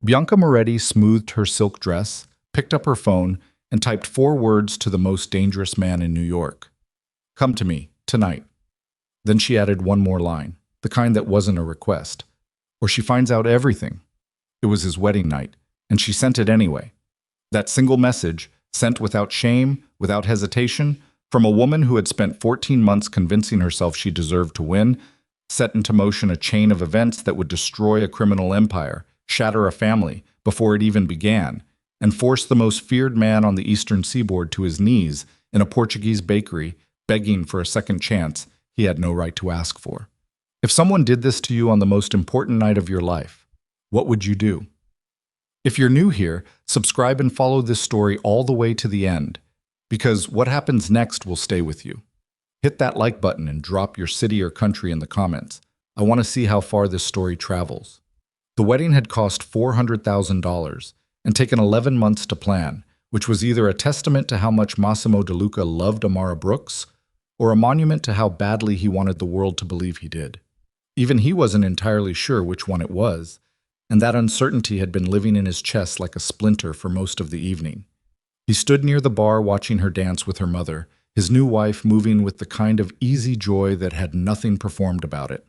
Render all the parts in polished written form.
Bianca Moretti smoothed her silk dress, picked up her phone, and typed 4 words to the most dangerous man in New York. Come to me, tonight. Then she added one more line, the kind that wasn't a request. Or she finds out everything. It was his wedding night, and she sent it anyway. That single message, sent without shame, without hesitation, from a woman who had spent 14 months convincing herself she deserved to win, set into motion a chain of events that would destroy a criminal empire, shatter a family before it even began, and force the most feared man on the eastern seaboard to his knees in a Portuguese bakery, begging for a second chance he had no right to ask for. If someone did this to you on the most important night of your life, what would you do? If you're new here, subscribe and follow this story all the way to the end, because what happens next will stay with you. Hit that like button and drop your city or country in the comments. I want to see how far this story travels. The wedding had cost $400,000 and taken 11 months to plan, which was either a testament to how much Massimo DeLuca loved Amara Brooks or a monument to how badly he wanted the world to believe he did. Even he wasn't entirely sure which one it was, and that uncertainty had been living in his chest like a splinter for most of the evening. He stood near the bar watching her dance with her mother, his new wife moving with the kind of easy joy that had nothing performed about it.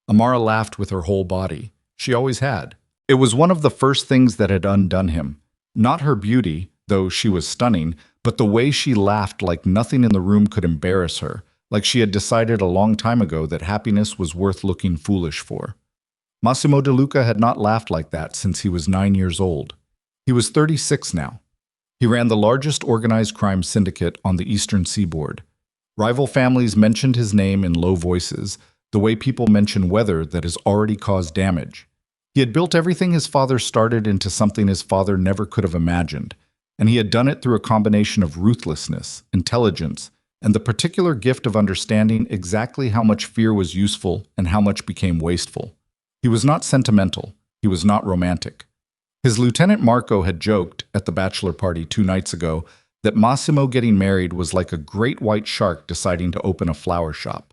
Amara laughed with her whole body. She always had. It was one of the first things that had undone him. Not her beauty, though she was stunning, but the way she laughed like nothing in the room could embarrass her, like she had decided a long time ago that happiness was worth looking foolish for. Massimo DeLuca had not laughed like that since he was 9 years old. He was 36 now. He ran the largest organized crime syndicate on the eastern seaboard. Rival families mentioned his name in low voices, the way people mention weather that has already caused damage. He had built everything his father started into something his father never could have imagined, and he had done it through a combination of ruthlessness, intelligence, and the particular gift of understanding exactly how much fear was useful and how much became wasteful. He was not sentimental. He was not romantic. His lieutenant Marco had joked at the bachelor party 2 nights ago that Massimo getting married was like a great white shark deciding to open a flower shop.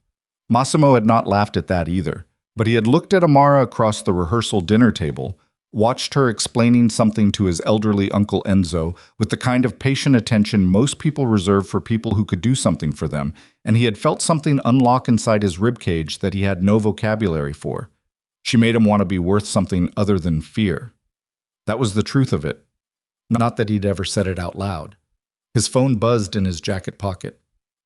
Massimo had not laughed at that either, but he had looked at Amara across the rehearsal dinner table, watched her explaining something to his elderly Uncle Enzo with the kind of patient attention most people reserve for people who could do something for them, and he had felt something unlock inside his ribcage that he had no vocabulary for. She made him want to be worth something other than fear. That was the truth of it. Not that he'd ever said it out loud. His phone buzzed in his jacket pocket.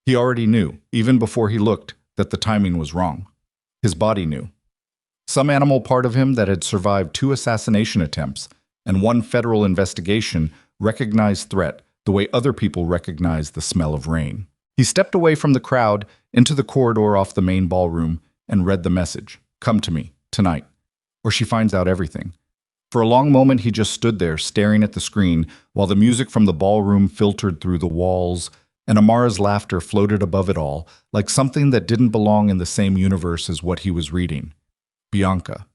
He already knew, even before he looked, that the timing was wrong. His body knew. Some animal part of him that had survived 2 assassination attempts and 1 federal investigation recognized threat the way other people recognize the smell of rain. He stepped away from the crowd into the corridor off the main ballroom and read the message, "Come to me, tonight, or she finds out everything." For a long moment he just stood there staring at the screen while the music from the ballroom filtered through the walls and Amara's laughter floated above it all like something that didn't belong in the same universe as what he was reading. Bianca.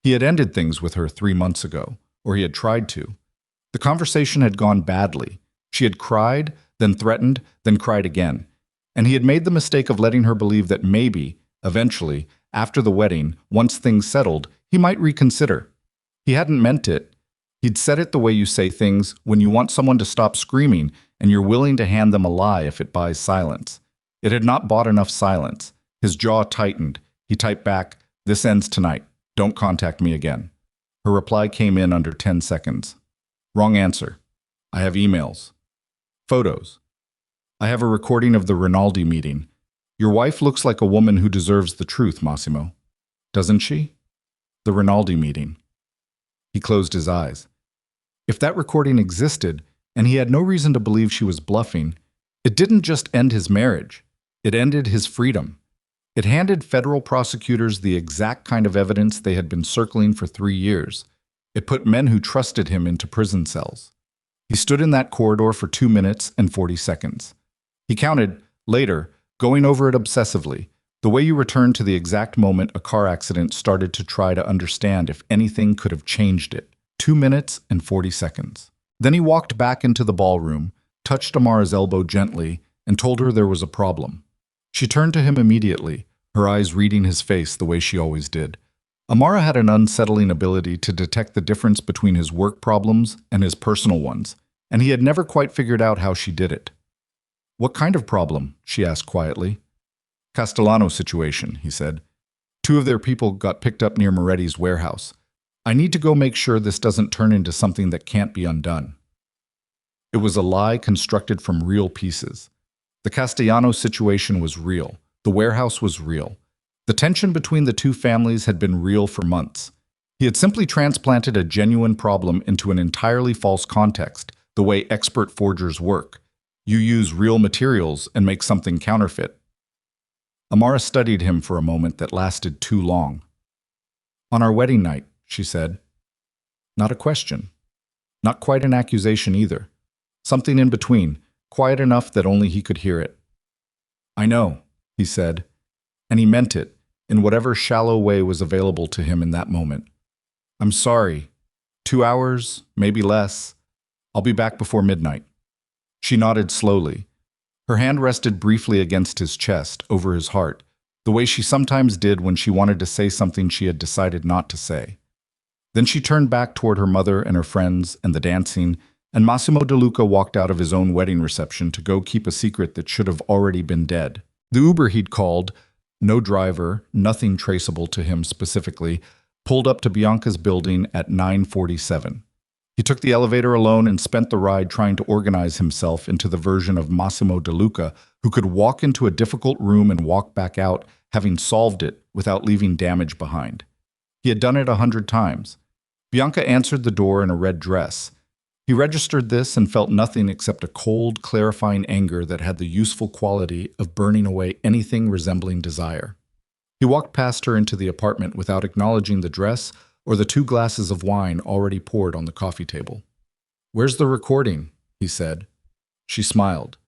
He had ended things with her 3 months ago, or he had tried to. The conversation had gone badly. She had cried, then threatened, then cried again. And he had made the mistake of letting her believe that maybe, eventually, after the wedding, once things settled, he might reconsider. He hadn't meant it. He'd said it the way you say things when you want someone to stop screaming and you're willing to hand them a lie if it buys silence. It had not bought enough silence. His jaw tightened. He typed back, "This ends tonight. Don't contact me again." Her reply came in under 10 seconds. "Wrong answer. I have emails. Photos. I have a recording of the Rinaldi meeting. Your wife looks like a woman who deserves the truth, Massimo. Doesn't she?" The Rinaldi meeting. He closed his eyes. If that recording existed, and he had no reason to believe she was bluffing, it didn't just end his marriage. It ended his freedom. It handed federal prosecutors the exact kind of evidence they had been circling for 3 years. It put men who trusted him into prison cells. He stood in that corridor for 2 minutes and 40 seconds. He counted, later, going over it obsessively, the way you return to the exact moment a car accident started to try to understand if anything could have changed it. 2 minutes and 40 seconds. Then he walked back into the ballroom, touched Amara's elbow gently, and told her there was a problem. She turned to him immediately, her eyes reading his face the way she always did. Amara had an unsettling ability to detect the difference between his work problems and his personal ones, and he had never quite figured out how she did it. "What kind of problem?" she asked quietly. "Castellano situation," he said. "Two of their people got picked up near Moretti's warehouse. I need to go make sure this doesn't turn into something that can't be undone." It was a lie constructed from real pieces. The Castellano situation was real. The warehouse was real. The tension between the two families had been real for months. He had simply transplanted a genuine problem into an entirely false context, the way expert forgers work. You use real materials and make something counterfeit. Amara studied him for a moment that lasted too long. "On our wedding night," she said. Not a question. Not quite an accusation either. Something in between, quiet enough that only he could hear it. "I know," he said, and he meant it, in whatever shallow way was available to him in that moment. "I'm sorry. 2 hours, maybe less. I'll be back before midnight." She nodded slowly. Her hand rested briefly against his chest, over his heart, the way she sometimes did when she wanted to say something she had decided not to say. Then she turned back toward her mother and her friends and the dancing, and Massimo DeLuca walked out of his own wedding reception to go keep a secret that should have already been dead. The Uber he'd called, no driver, nothing traceable to him specifically, pulled up to Bianca's building at 9:47. He took the elevator alone and spent the ride trying to organize himself into the version of Massimo DeLuca who could walk into a difficult room and walk back out, having solved it without leaving damage behind. He had done it 100 times. Bianca answered the door in a red dress. He registered this and felt nothing except a cold, clarifying anger that had the useful quality of burning away anything resembling desire. He walked past her into the apartment without acknowledging the dress or the 2 glasses of wine already poured on the coffee table. "Where's the recording?" he said. She smiled.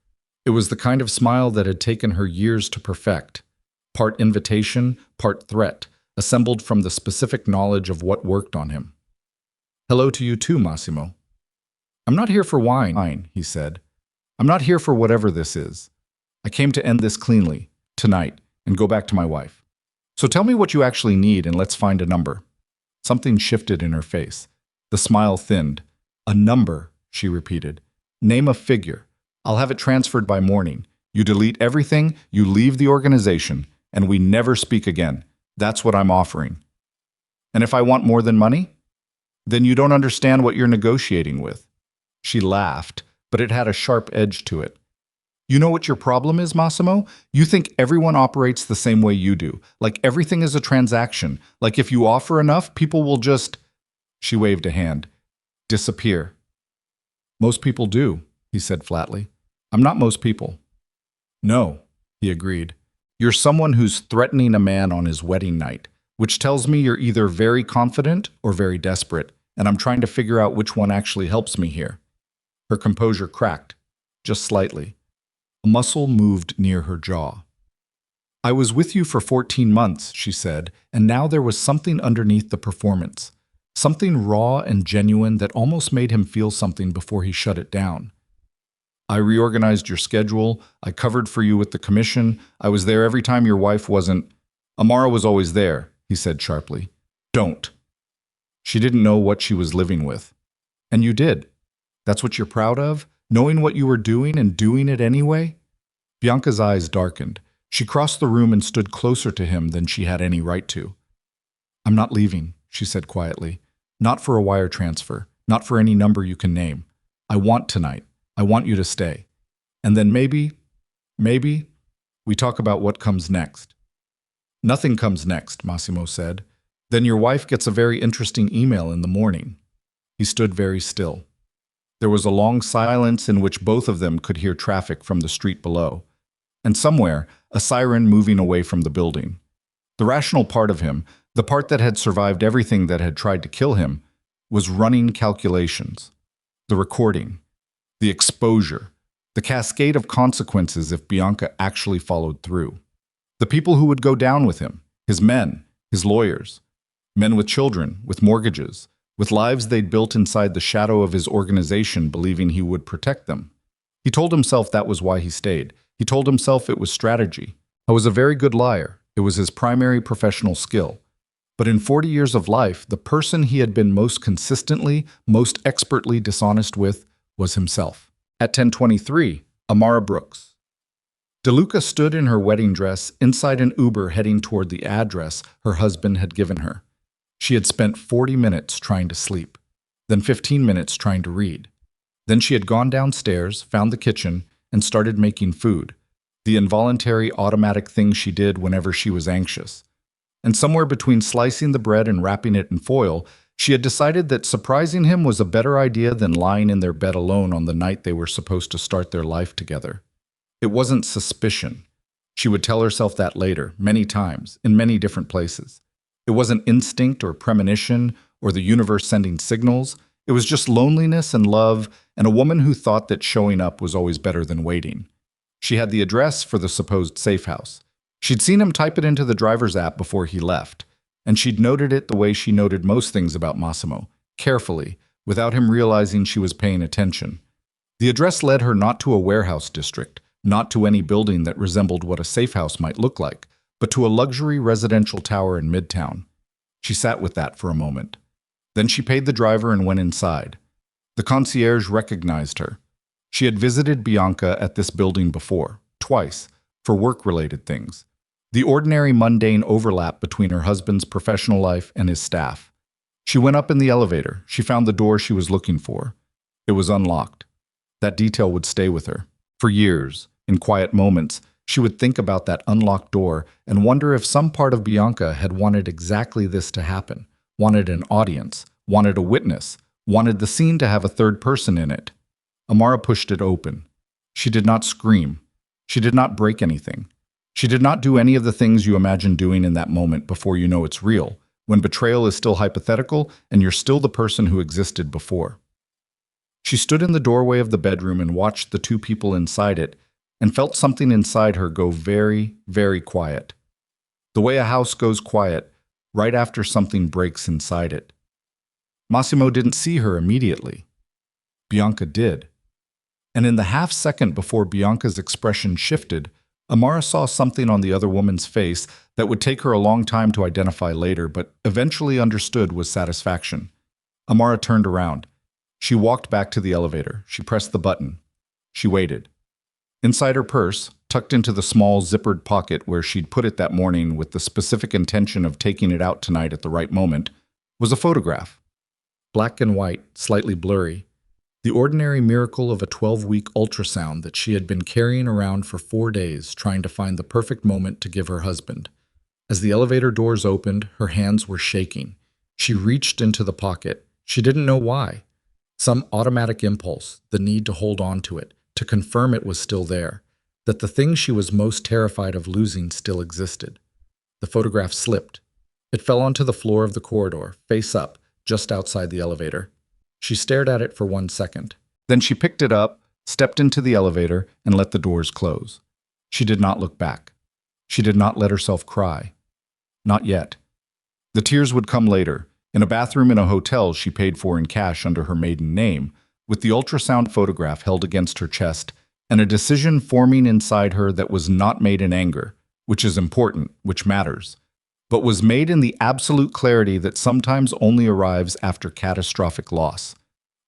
It was the kind of smile that had taken her years to perfect. Part invitation, part threat, assembled from the specific knowledge of what worked on him. "Hello to you too, Massimo." "I'm not here for wine," he said. "I'm not here for whatever this is. I came to end this cleanly, tonight, and go back to my wife. So tell me what you actually need and let's find a number." Something shifted in her face. The smile thinned. "A number," she repeated. "Name a figure. I'll have it transferred by morning. You delete everything, you leave the organization, and we never speak again. That's what I'm offering." "And if I want more than money?" "Then you don't understand what you're negotiating with." She laughed, but it had a sharp edge to it. "You know what your problem is, Massimo? You think everyone operates the same way you do, like everything is a transaction, like if you offer enough, people will just—" She waved a hand. "Disappear." "Most people do," he said flatly. "I'm not most people." "No," he agreed. "You're someone who's threatening a man on his wedding night, which tells me you're either very confident or very desperate, and I'm trying to figure out which one actually helps me here." Her composure cracked, just slightly. A muscle moved near her jaw. "I was with you for 14 months, she said, and now there was something underneath the performance. Something raw and genuine that almost made him feel something before he shut it down. I reorganized your schedule, I covered for you with the commission, I was there every time your wife wasn't—" "Amara was always there," he said sharply. "Don't." She didn't know what she was living with. "And you did. That's what you're proud of? Knowing what you were doing and doing it anyway?" Bianca's eyes darkened. She crossed the room and stood closer to him than she had any right to. "I'm not leaving," she said quietly. "Not for a wire transfer. Not for any number you can name. I want tonight. I want you to stay. And then maybe, we talk about what comes next." "Nothing comes next," Massimo said. "Then your wife gets a very interesting email in the morning." He stood very still. There was a long silence in which both of them could hear traffic from the street below, and somewhere, a siren moving away from the building. The rational part of him, the part that had survived everything that had tried to kill him, was running calculations. The recording, the exposure, the cascade of consequences if Bianca actually followed through. The people who would go down with him, his men, his lawyers, men with children, with mortgages, with lives they'd built inside the shadow of his organization believing he would protect them. He told himself that was why he stayed. He told himself it was strategy. I was a very good liar. It was his primary professional skill. But in 40 years of life, the person he had been most consistently, most expertly dishonest with was himself. At 10:23, Amara Brooks. DeLuca stood in her wedding dress inside an Uber heading toward the address her husband had given her. She had spent 40 minutes trying to sleep, then 15 minutes trying to read. Then she had gone downstairs, found the kitchen, and started making food, the involuntary automatic thing she did whenever she was anxious. And somewhere between slicing the bread and wrapping it in foil, she had decided that surprising him was a better idea than lying in their bed alone on the night they were supposed to start their life together. It wasn't suspicion. She would tell herself that later, many times, in many different places. It wasn't instinct or premonition or the universe sending signals. It was just loneliness and love and a woman who thought that showing up was always better than waiting. She had the address for the supposed safe house. She'd seen him type it into the driver's app before he left, and she'd noted it the way she noted most things about Massimo, carefully, without him realizing she was paying attention. The address led her not to a warehouse district, not to any building that resembled what a safe house might look like, but to a luxury residential tower in Midtown. She sat with that for a moment. Then she paid the driver and went inside. The concierge recognized her. She had visited Bianca at this building before, twice, for work-related things. The ordinary mundane overlap between her husband's professional life and his staff. She went up in the elevator. She found the door she was looking for. It was unlocked. That detail would stay with her. For years, in quiet moments, she would think about that unlocked door and wonder if some part of Bianca had wanted exactly this to happen, wanted an audience, wanted a witness, wanted the scene to have a third person in it. Amara pushed it open. She did not scream. She did not break anything. She did not do any of the things you imagine doing in that moment before you know it's real, when betrayal is still hypothetical and you're still the person who existed before. She stood in the doorway of the bedroom and watched the two people inside it and felt something inside her go very, very quiet. The way a house goes quiet right after something breaks inside it. Massimo didn't see her immediately. Bianca did. And in the half-second before Bianca's expression shifted, Amara saw something on the other woman's face that would take her a long time to identify later, but eventually understood was satisfaction. Amara turned around. She walked back to the elevator. She pressed the button. She waited. Inside her purse, tucked into the small zippered pocket where she'd put it that morning with the specific intention of taking it out tonight at the right moment, was a photograph. Black and white, slightly blurry. The ordinary miracle of a 12-week ultrasound that she had been carrying around for 4 days, trying to find the perfect moment to give her husband. As the elevator doors opened, her hands were shaking. She reached into the pocket. She didn't know why. Some automatic impulse, the need to hold on to it, to confirm it was still there, that the thing she was most terrified of losing still existed. The photograph slipped. It fell onto the floor of the corridor, face up, just outside the elevator. She stared at it for 1 second. Then she picked it up, stepped into the elevator, and let the doors close. She did not look back. She did not let herself cry. Not yet. The tears would come later, in a bathroom in a hotel she paid for in cash under her maiden name, with the ultrasound photograph held against her chest, and a decision forming inside her that was not made in anger, which is important, which matters, but was made in the absolute clarity that sometimes only arrives after catastrophic loss.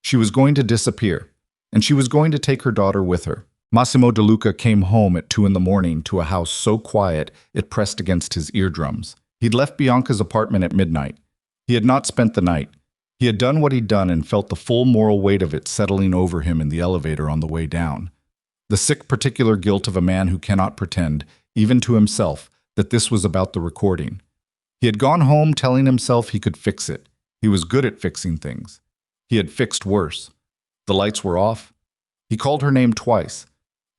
She was going to disappear, and she was going to take her daughter with her. Massimo DeLuca came home at 2 a.m. to a house so quiet it pressed against his eardrums. He'd left Bianca's apartment at midnight. He had not spent the night. He had done what he'd done and felt the full moral weight of it settling over him in the elevator on the way down. The sick particular guilt of a man who cannot pretend, even to himself, that this was about the recording. He had gone home telling himself he could fix it. He was good at fixing things. He had fixed worse. The lights were off. He called her name twice.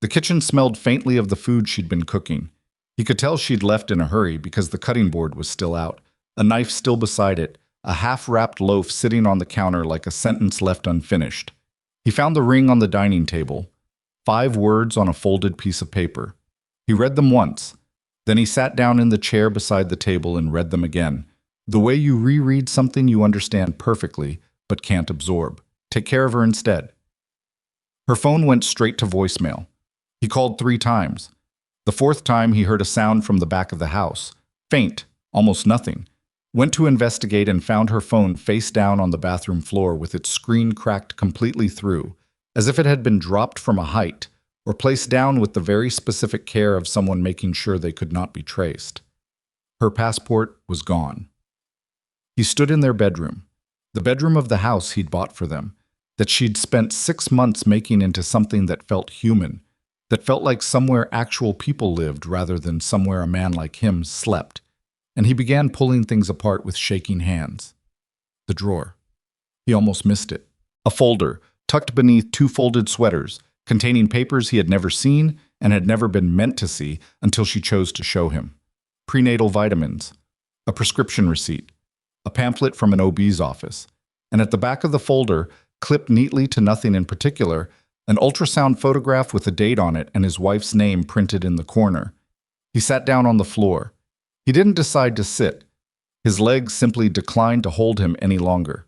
The kitchen smelled faintly of the food she'd been cooking. He could tell she'd left in a hurry because the cutting board was still out, a knife still beside it, a half-wrapped loaf sitting on the counter like a sentence left unfinished. He found the ring on the dining table, 5 words on a folded piece of paper. He read them once. Then he sat down in the chair beside the table and read them again. The way you reread something you understand perfectly, but can't absorb. Take care of her instead. Her phone went straight to voicemail. He called 3 times. The 4th time he heard a sound from the back of the house. Faint, almost nothing. Went to investigate and found her phone face down on the bathroom floor with its screen cracked completely through, as if it had been dropped from a height or placed down with the very specific care of someone making sure they could not be traced. Her passport was gone. He stood in their bedroom, the bedroom of the house he'd bought for them, that she'd spent 6 months making into something that felt human, that felt like somewhere actual people lived rather than somewhere a man like him slept. And he began pulling things apart with shaking hands. The drawer. He almost missed it. A folder, tucked beneath 2 folded sweaters, containing papers he had never seen and had never been meant to see until she chose to show him. Prenatal vitamins, a prescription receipt, a pamphlet from an OB's office, and at the back of the folder, clipped neatly to nothing in particular, an ultrasound photograph with a date on it and his wife's name printed in the corner. He sat down on the floor. He didn't decide to sit. His legs simply declined to hold him any longer.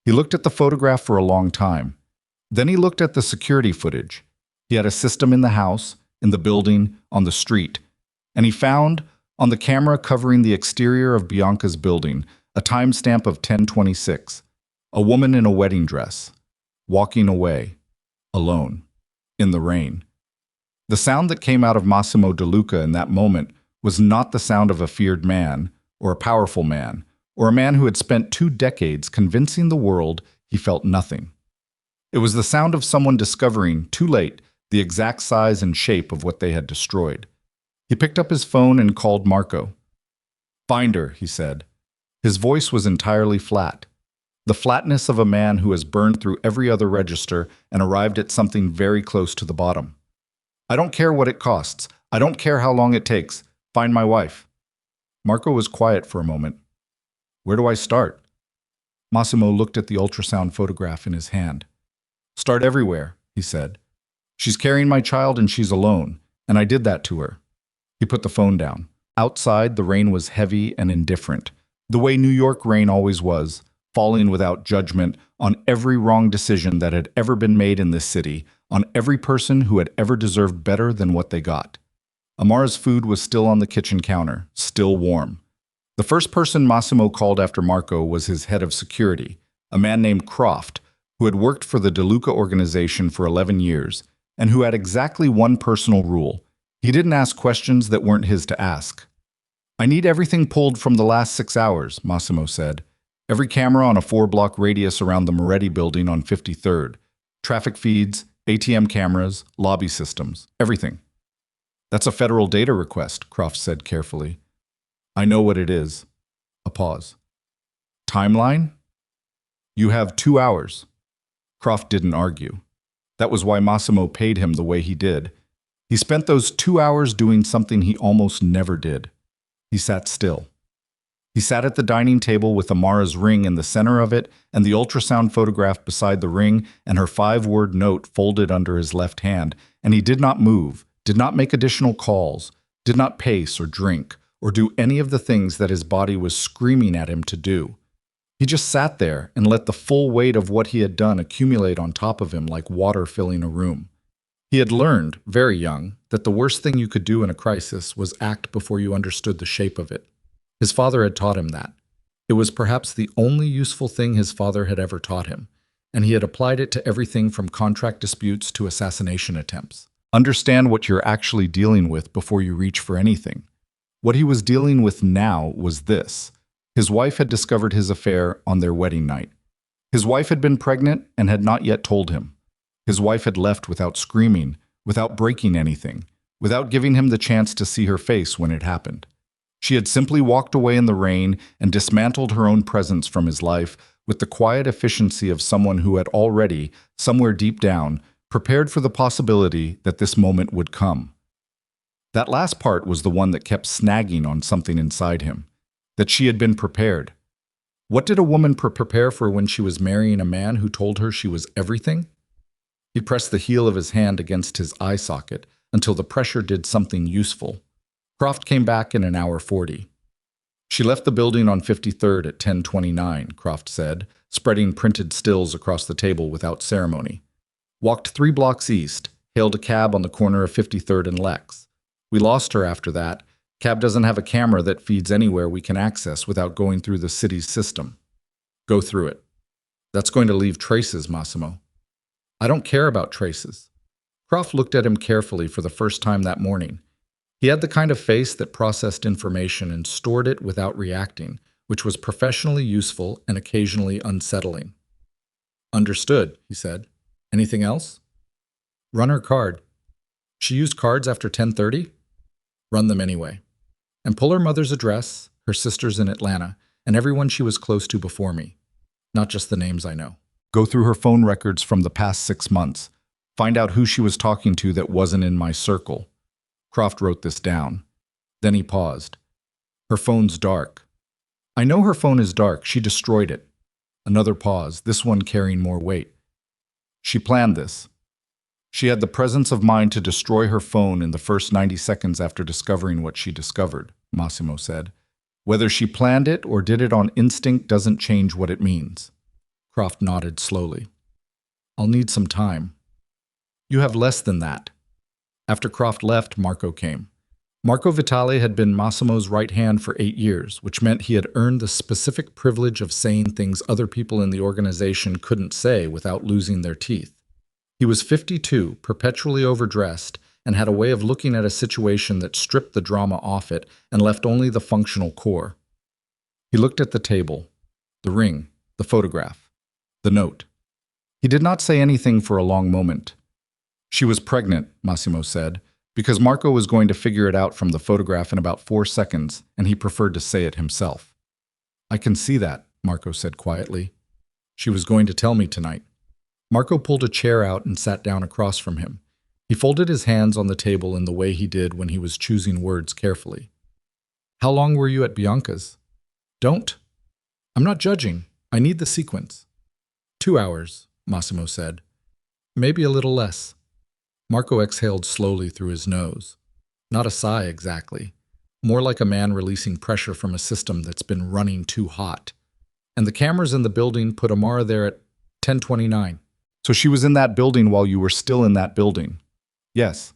He looked at the photograph for a long time. Then he looked at the security footage. He had a system in the house, in the building, on the street, and he found, on the camera covering the exterior of Bianca's building, a timestamp of 10:26. A woman in a wedding dress, walking away, alone, in the rain. The sound that came out of Massimo DeLuca in that moment was not the sound of a feared man, or a powerful man, or a man who had spent 2 decades convincing the world he felt nothing. It was the sound of someone discovering, too late, the exact size and shape of what they had destroyed. He picked up his phone and called Marco. "Find her," he said. His voice was entirely flat. The flatness of a man who has burned through every other register and arrived at something very close to the bottom. "I don't care what it costs. I don't care how long it takes. Find my wife." Marco was quiet for a moment. "Where do I start?" Massimo looked at the ultrasound photograph in his hand. "Start everywhere," he said. "She's carrying my child and she's alone, and I did that to her." He put the phone down. Outside, the rain was heavy and indifferent, the way New York rain always was, falling without judgment on every wrong decision that had ever been made in this city, on every person who had ever deserved better than what they got. Amara's food was still on the kitchen counter, still warm. The first person Massimo called after Marco was his head of security, a man named Croft, who had worked for the DeLuca organization for 11 years, and who had exactly one personal rule. He didn't ask questions that weren't his to ask. "I need everything pulled from the last 6 hours, Massimo said. "Every camera on a 4-block radius around the Moretti building on 53rd. Traffic feeds, ATM cameras, lobby systems, everything." "That's a federal data request," Croft said carefully. "I know what it is." A pause. "Timeline?" "You have 2 hours." Croft didn't argue. That was why Massimo paid him the way he did. He spent those 2 hours doing something he almost never did. He sat still. He sat at the dining table with Amara's ring in the center of it and the ultrasound photograph beside the ring and her 5-word note folded under his left hand, and he did not move, did not make additional calls, did not pace or drink, or do any of the things that his body was screaming at him to do. He just sat there and let the full weight of what he had done accumulate on top of him like water filling a room. He had learned, very young, that the worst thing you could do in a crisis was act before you understood the shape of it. His father had taught him that. It was perhaps the only useful thing his father had ever taught him, and he had applied it to everything from contract disputes to assassination attempts. Understand what you're actually dealing with before you reach for anything. What he was dealing with now was this. His wife had discovered his affair on their wedding night. His wife had been pregnant and had not yet told him. His wife had left without screaming, without breaking anything, without giving him the chance to see her face when it happened. She had simply walked away in the rain and dismantled her own presence from his life with the quiet efficiency of someone who had already, somewhere deep down, prepared for the possibility that this moment would come. That last part was the one that kept snagging on something inside him, that she had been prepared. What did a woman prepare for when she was marrying a man who told her she was everything? He pressed the heel of his hand against his eye socket until the pressure did something useful. Croft came back in 1:40. "She left the building on 53rd at 10:29, Croft said, spreading printed stills across the table without ceremony. "Walked 3 blocks east, hailed a cab on the corner of 53rd and Lex. We lost her after that, Cab doesn't have a camera that feeds anywhere we can access without going through the city's system. Go through it. That's going to leave traces, Massimo. I don't care about traces. Croft looked at him carefully for the first time that morning. He had the kind of face that processed information and stored it without reacting, which was professionally useful and occasionally unsettling. Understood, he said. Anything else? Run her card. She used cards after 10:30? Run them anyway. And pull her mother's address, her sister's in Atlanta, and everyone she was close to before me. Not just the names I know. Go through her phone records from the past 6 months. Find out who she was talking to that wasn't in my circle. Croft wrote this down. Then he paused. Her phone's dark. I know her phone is dark. She destroyed it. Another pause, this one carrying more weight. She planned this. She had the presence of mind to destroy her phone in the first 90 seconds after discovering what she discovered, Massimo said. Whether she planned it or did it on instinct doesn't change what it means. Croft nodded slowly. I'll need some time. You have less than that. After Croft left, Marco came. Marco Vitale had been Massimo's right hand for 8 years, which meant he had earned the specific privilege of saying things other people in the organization couldn't say without losing their teeth. He was 52, perpetually overdressed, and had a way of looking at a situation that stripped the drama off it and left only the functional core. He looked at the table, the ring, the photograph, the note. He did not say anything for a long moment. She was pregnant, Massimo said, because Marco was going to figure it out from the photograph in about 4 seconds, and he preferred to say it himself. I can see that, Marco said quietly. She was going to tell me tonight. Marco pulled a chair out and sat down across from him. He folded his hands on the table in the way he did when he was choosing words carefully. How long were you at Bianca's? Don't. I'm not judging. I need the sequence. 2 hours, Massimo said. Maybe a little less. Marco exhaled slowly through his nose. Not a sigh exactly. More like a man releasing pressure from a system that's been running too hot. And the cameras in the building put Amara there at 10:29. So she was in that building while you were still in that building? Yes.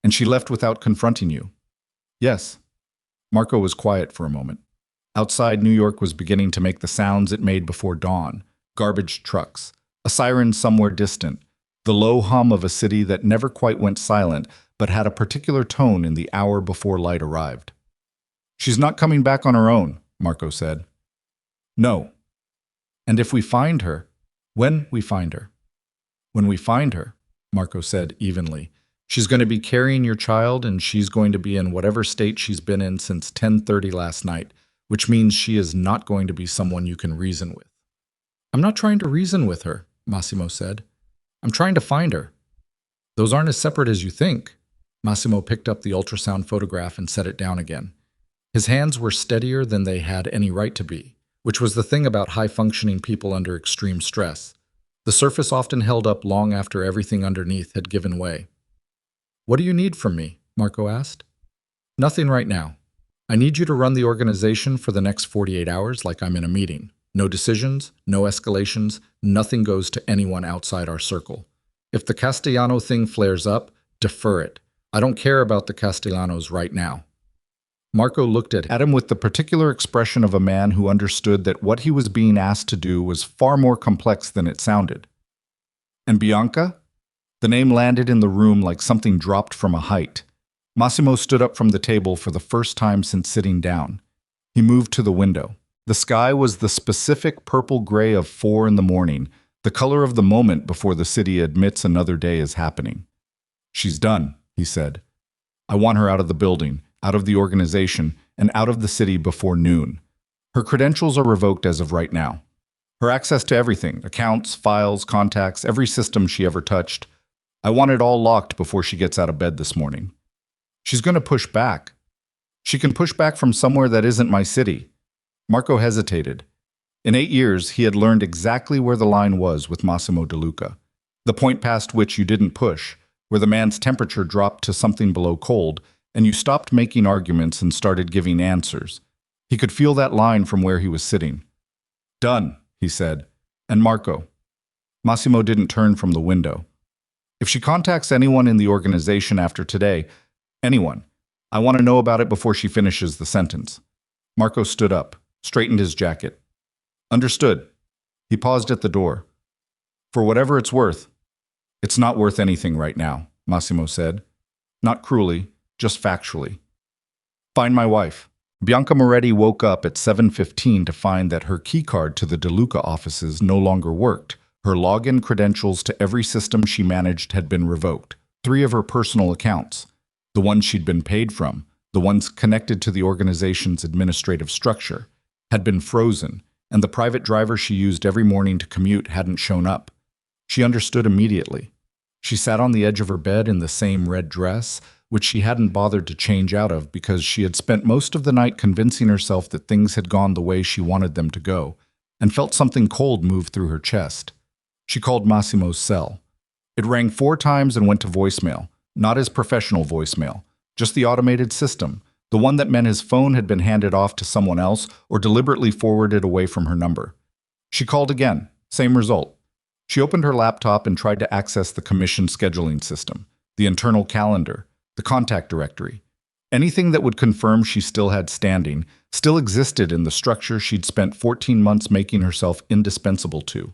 And she left without confronting you? Yes. Marco was quiet for a moment. Outside, New York was beginning to make the sounds it made before dawn. Garbage trucks, a siren somewhere distant, the low hum of a city that never quite went silent, but had a particular tone in the hour before light arrived. She's not coming back on her own, Marco said. No. And if we find her, when we find her. When we find her, Marco said evenly, she's going to be carrying your child and she's going to be in whatever state she's been in since 10:30 last night, which means she is not going to be someone you can reason with. I'm not trying to reason with her, Massimo said. I'm trying to find her. Those aren't as separate as you think. Massimo picked up the ultrasound photograph and set it down again. His hands were steadier than they had any right to be, which was the thing about high-functioning people under extreme stress. The surface often held up long after everything underneath had given way. What do you need from me? Marco asked. Nothing right now. I need you to run the organization for the next 48 hours like I'm in a meeting. No decisions, no escalations, nothing goes to anyone outside our circle. If the Castellano thing flares up, defer it. I don't care about the Castellanos right now. Marco looked at him with the particular expression of a man who understood that what he was being asked to do was far more complex than it sounded. And Bianca? The name landed in the room like something dropped from a height. Massimo stood up from the table for the first time since sitting down. He moved to the window. The sky was the specific purple-gray of 4 in the morning, the color of the moment before the city admits another day is happening. She's done, he said. I want her out of the building, out of the organization, and out of the city before noon. Her credentials are revoked as of right now. Her access to everything, accounts, files, contacts, every system she ever touched. I want it all locked before she gets out of bed this morning. She's going to push back. She can push back from somewhere that isn't my city. Marco hesitated. In 8 years, he had learned exactly where the line was with Massimo DeLuca, the point past which you didn't push, where the man's temperature dropped to something below cold, and you stopped making arguments and started giving answers. He could feel that line from where he was sitting. Done, he said. And Marco. Massimo didn't turn from the window. If she contacts anyone in the organization after today, anyone, I want to know about it before she finishes the sentence. Marco stood up, straightened his jacket. Understood. He paused at the door. For whatever it's worth. It's not worth anything right now, Massimo said. Not cruelly, just factually. Find my wife. Bianca Moretti woke up at 7:15 to find that her keycard to the DeLuca offices no longer worked. Her login credentials to every system she managed had been revoked. 3 of her personal accounts, the ones she'd been paid from, the ones connected to the organization's administrative structure, had been frozen, and the private driver she used every morning to commute hadn't shown up. She understood immediately. She sat on the edge of her bed in the same red dress, which she hadn't bothered to change out of because she had spent most of the night convincing herself that things had gone the way she wanted them to go, and felt something cold move through her chest. She called Massimo's cell. It rang 4 times and went to voicemail, not his professional voicemail, just the automated system, the one that meant his phone had been handed off to someone else or deliberately forwarded away from her number. She called again, same result. She opened her laptop and tried to access the commission scheduling system, the internal calendar, the contact directory. Anything that would confirm she still had standing, still existed in the structure she'd spent 14 months making herself indispensable to.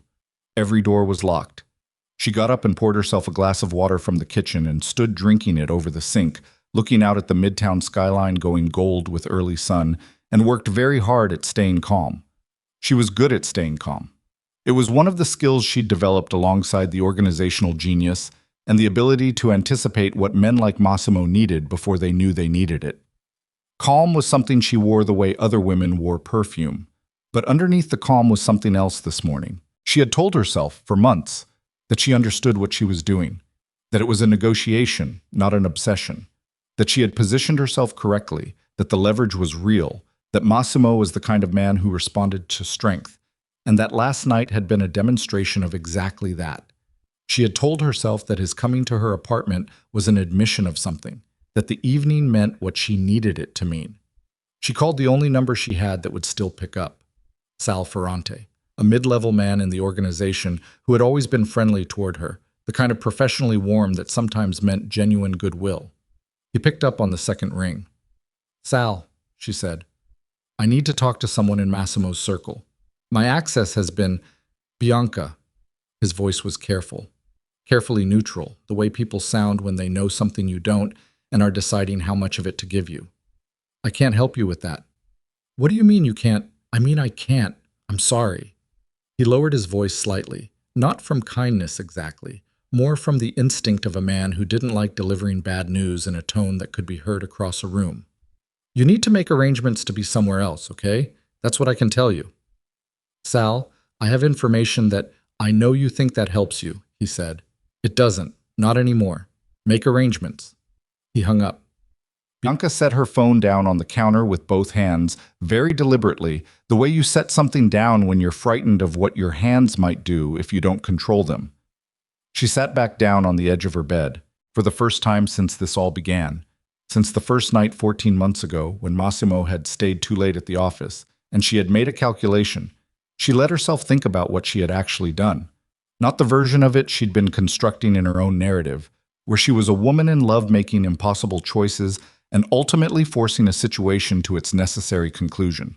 Every door was locked. She got up and poured herself a glass of water from the kitchen and stood drinking it over the sink, looking out at the midtown skyline going gold with early sun, and worked very hard at staying calm. She was good at staying calm. It was one of the skills she'd developed alongside the organizational genius and the ability to anticipate what men like Massimo needed before they knew they needed it. Calm was something she wore the way other women wore perfume. But underneath the calm was something else this morning. She had told herself, for months, that she understood what she was doing, that it was a negotiation, not an obsession, that she had positioned herself correctly, that the leverage was real, that Massimo was the kind of man who responded to strength, and that last night had been a demonstration of exactly that. She had told herself that his coming to her apartment was an admission of something, that the evening meant what she needed it to mean. She called the only number she had that would still pick up, Sal Ferrante, a mid-level man in the organization who had always been friendly toward her, the kind of professionally warm that sometimes meant genuine goodwill. He picked up on the second ring. Sal, she said, I need to talk to someone in Massimo's circle. My access has been Bianca. His voice was careful, carefully neutral, the way people sound when they know something you don't and are deciding how much of it to give you. I can't help you with that. What do you mean you can't? I mean I can't. I'm sorry. He lowered his voice slightly, not from kindness exactly, more from the instinct of a man who didn't like delivering bad news in a tone that could be heard across a room. You need to make arrangements to be somewhere else, okay? That's what I can tell you. Sal, I have information that I know you think that helps you, he said. It doesn't. Not anymore. Make arrangements. He hung up. Bianca set her phone down on the counter with both hands, very deliberately, the way you set something down when you're frightened of what your hands might do if you don't control them. She sat back down on the edge of her bed, for the first time since this all began, since the first night 14 months ago when Massimo had stayed too late at the office, and she had made a calculation. She let herself think about what she had actually done, not the version of it she'd been constructing in her own narrative, where she was a woman in love making impossible choices and ultimately forcing a situation to its necessary conclusion.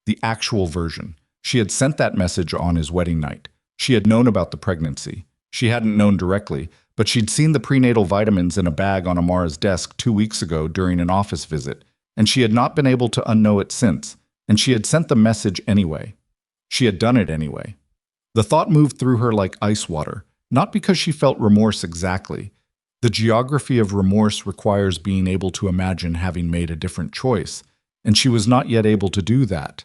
The actual version. She had sent that message on his wedding night. She had known about the pregnancy. She hadn't known directly, but she'd seen the prenatal vitamins in a bag on Amara's desk 2 weeks ago during an office visit, and she had not been able to unknow it since, and she had sent the message anyway. She had done it anyway. The thought moved through her like ice water, not because she felt remorse exactly. The geography of remorse requires being able to imagine having made a different choice, and she was not yet able to do that.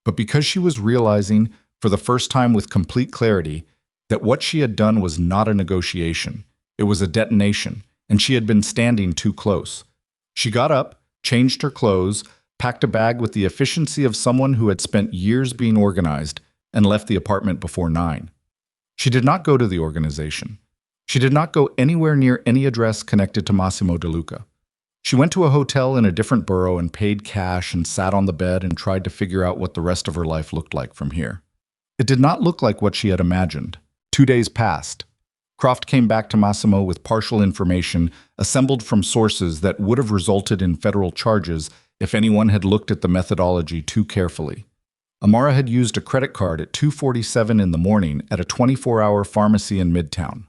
But because she was realizing, for the first time with complete clarity, that what she had done was not a negotiation, it was a detonation, and she had been standing too close. She got up, changed her clothes, packed a bag with the efficiency of someone who had spent years being organized, and left the apartment before 9. She did not go to the organization. She did not go anywhere near any address connected to Massimo DeLuca. She went to a hotel in a different borough and paid cash and sat on the bed and tried to figure out what the rest of her life looked like from here. It did not look like what she had imagined. 2 days passed. Croft came back to Massimo with partial information assembled from sources that would have resulted in federal charges if anyone had looked at the methodology too carefully. Amara had used a credit card at 2:47 in the morning at a 24-hour pharmacy in Midtown.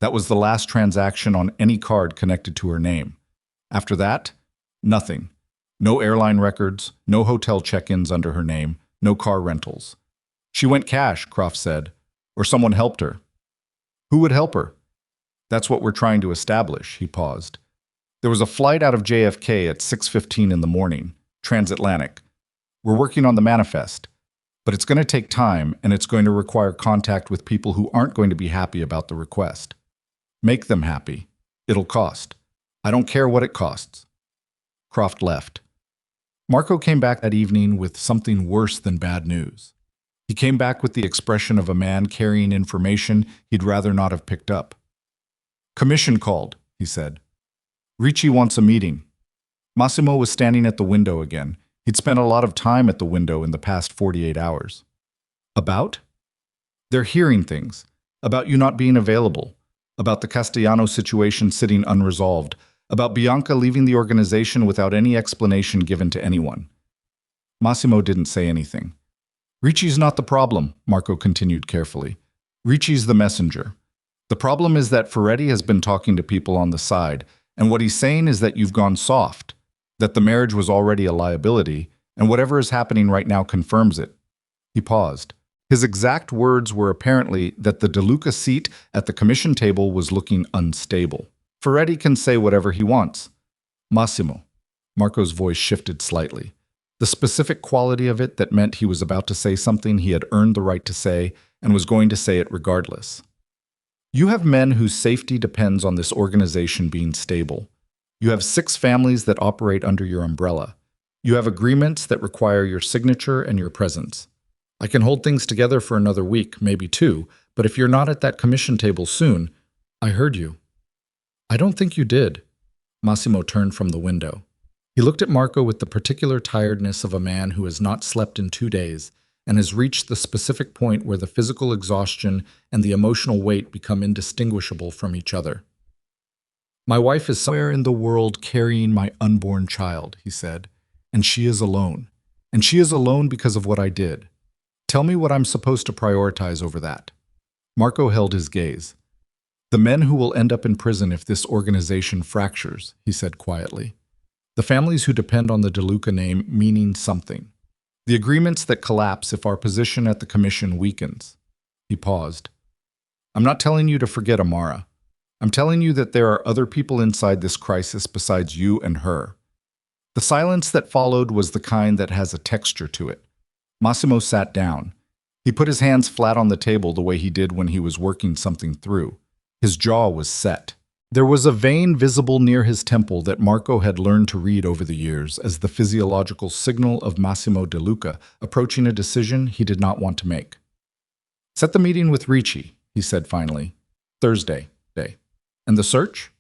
That was the last transaction on any card connected to her name. After that, nothing. No airline records, no hotel check-ins under her name, no car rentals. She went cash, Croft said, or someone helped her. Who would help her? That's what we're trying to establish, he paused. There was a flight out of JFK at 6:15 in the morning, transatlantic. We're working on the manifest, but it's going to take time and it's going to require contact with people who aren't going to be happy about the request. Make them happy. It'll cost. I don't care what it costs. Croft left. Marco came back that evening with something worse than bad news. He came back with the expression of a man carrying information he'd rather not have picked up. Commission called, he said. Ricci wants a meeting. Massimo was standing at the window again. He'd spent a lot of time at the window in the past 48 hours. About? They're hearing things. About you not being available. About the Castellano situation sitting unresolved. About Bianca leaving the organization without any explanation given to anyone. Massimo didn't say anything. Ricci's not the problem, Marco continued carefully. Ricci's the messenger. The problem is that Ferretti has been talking to people on the side, and what he's saying is that you've gone soft, that the marriage was already a liability, and whatever is happening right now confirms it. He paused. His exact words were apparently that the DeLuca seat at the commission table was looking unstable. Ferretti can say whatever he wants. Massimo. Marco's voice shifted slightly. The specific quality of it that meant he was about to say something he had earned the right to say and was going to say it regardless. You have men whose safety depends on this organization being stable. You have 6 families that operate under your umbrella. You have agreements that require your signature and your presence. I can hold things together for another week, maybe 2, but if you're not at that commission table soon, I heard you. I don't think you did. Massimo turned from the window. He looked at Marco with the particular tiredness of a man who has not slept in 2 days and has reached the specific point where the physical exhaustion and the emotional weight become indistinguishable from each other. My wife is somewhere in the world carrying my unborn child, he said, and she is alone. And she is alone because of what I did. Tell me what I'm supposed to prioritize over that. Marco held his gaze. The men who will end up in prison if this organization fractures, he said quietly. The families who depend on the DeLuca name meaning something. The agreements that collapse if our position at the commission weakens. He paused. I'm not telling you to forget Amara. I'm telling you that there are other people inside this crisis besides you and her. The silence that followed was the kind that has a texture to it. Massimo sat down. He put his hands flat on the table the way he did when he was working something through. His jaw was set. There was a vein visible near his temple that Marco had learned to read over the years as the physiological signal of Massimo DeLuca approaching a decision he did not want to make. Set the meeting with Ricci, he said finally. Thursday. And the search?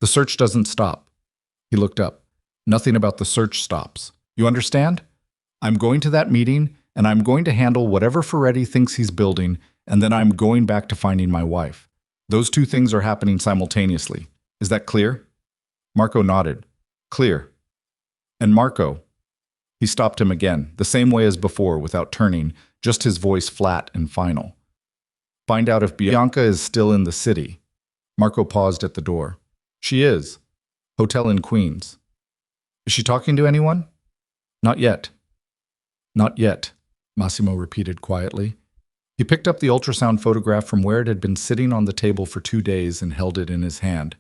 The search doesn't stop. He looked up. Nothing about the search stops. You understand? I'm going to that meeting, and I'm going to handle whatever Ferretti thinks he's building, and then I'm going back to finding my wife. Those 2 things are happening simultaneously. Is that clear? Marco nodded. Clear. And Marco. He stopped him again, the same way as before, without turning, just his voice flat and final. Find out if Bianca is still in the city. Marco paused at the door. She is. Hotel in Queens. Is she talking to anyone? Not yet. Not yet, Massimo repeated quietly. He picked up the ultrasound photograph from where it had been sitting on the table for 2 days and held it in his hand.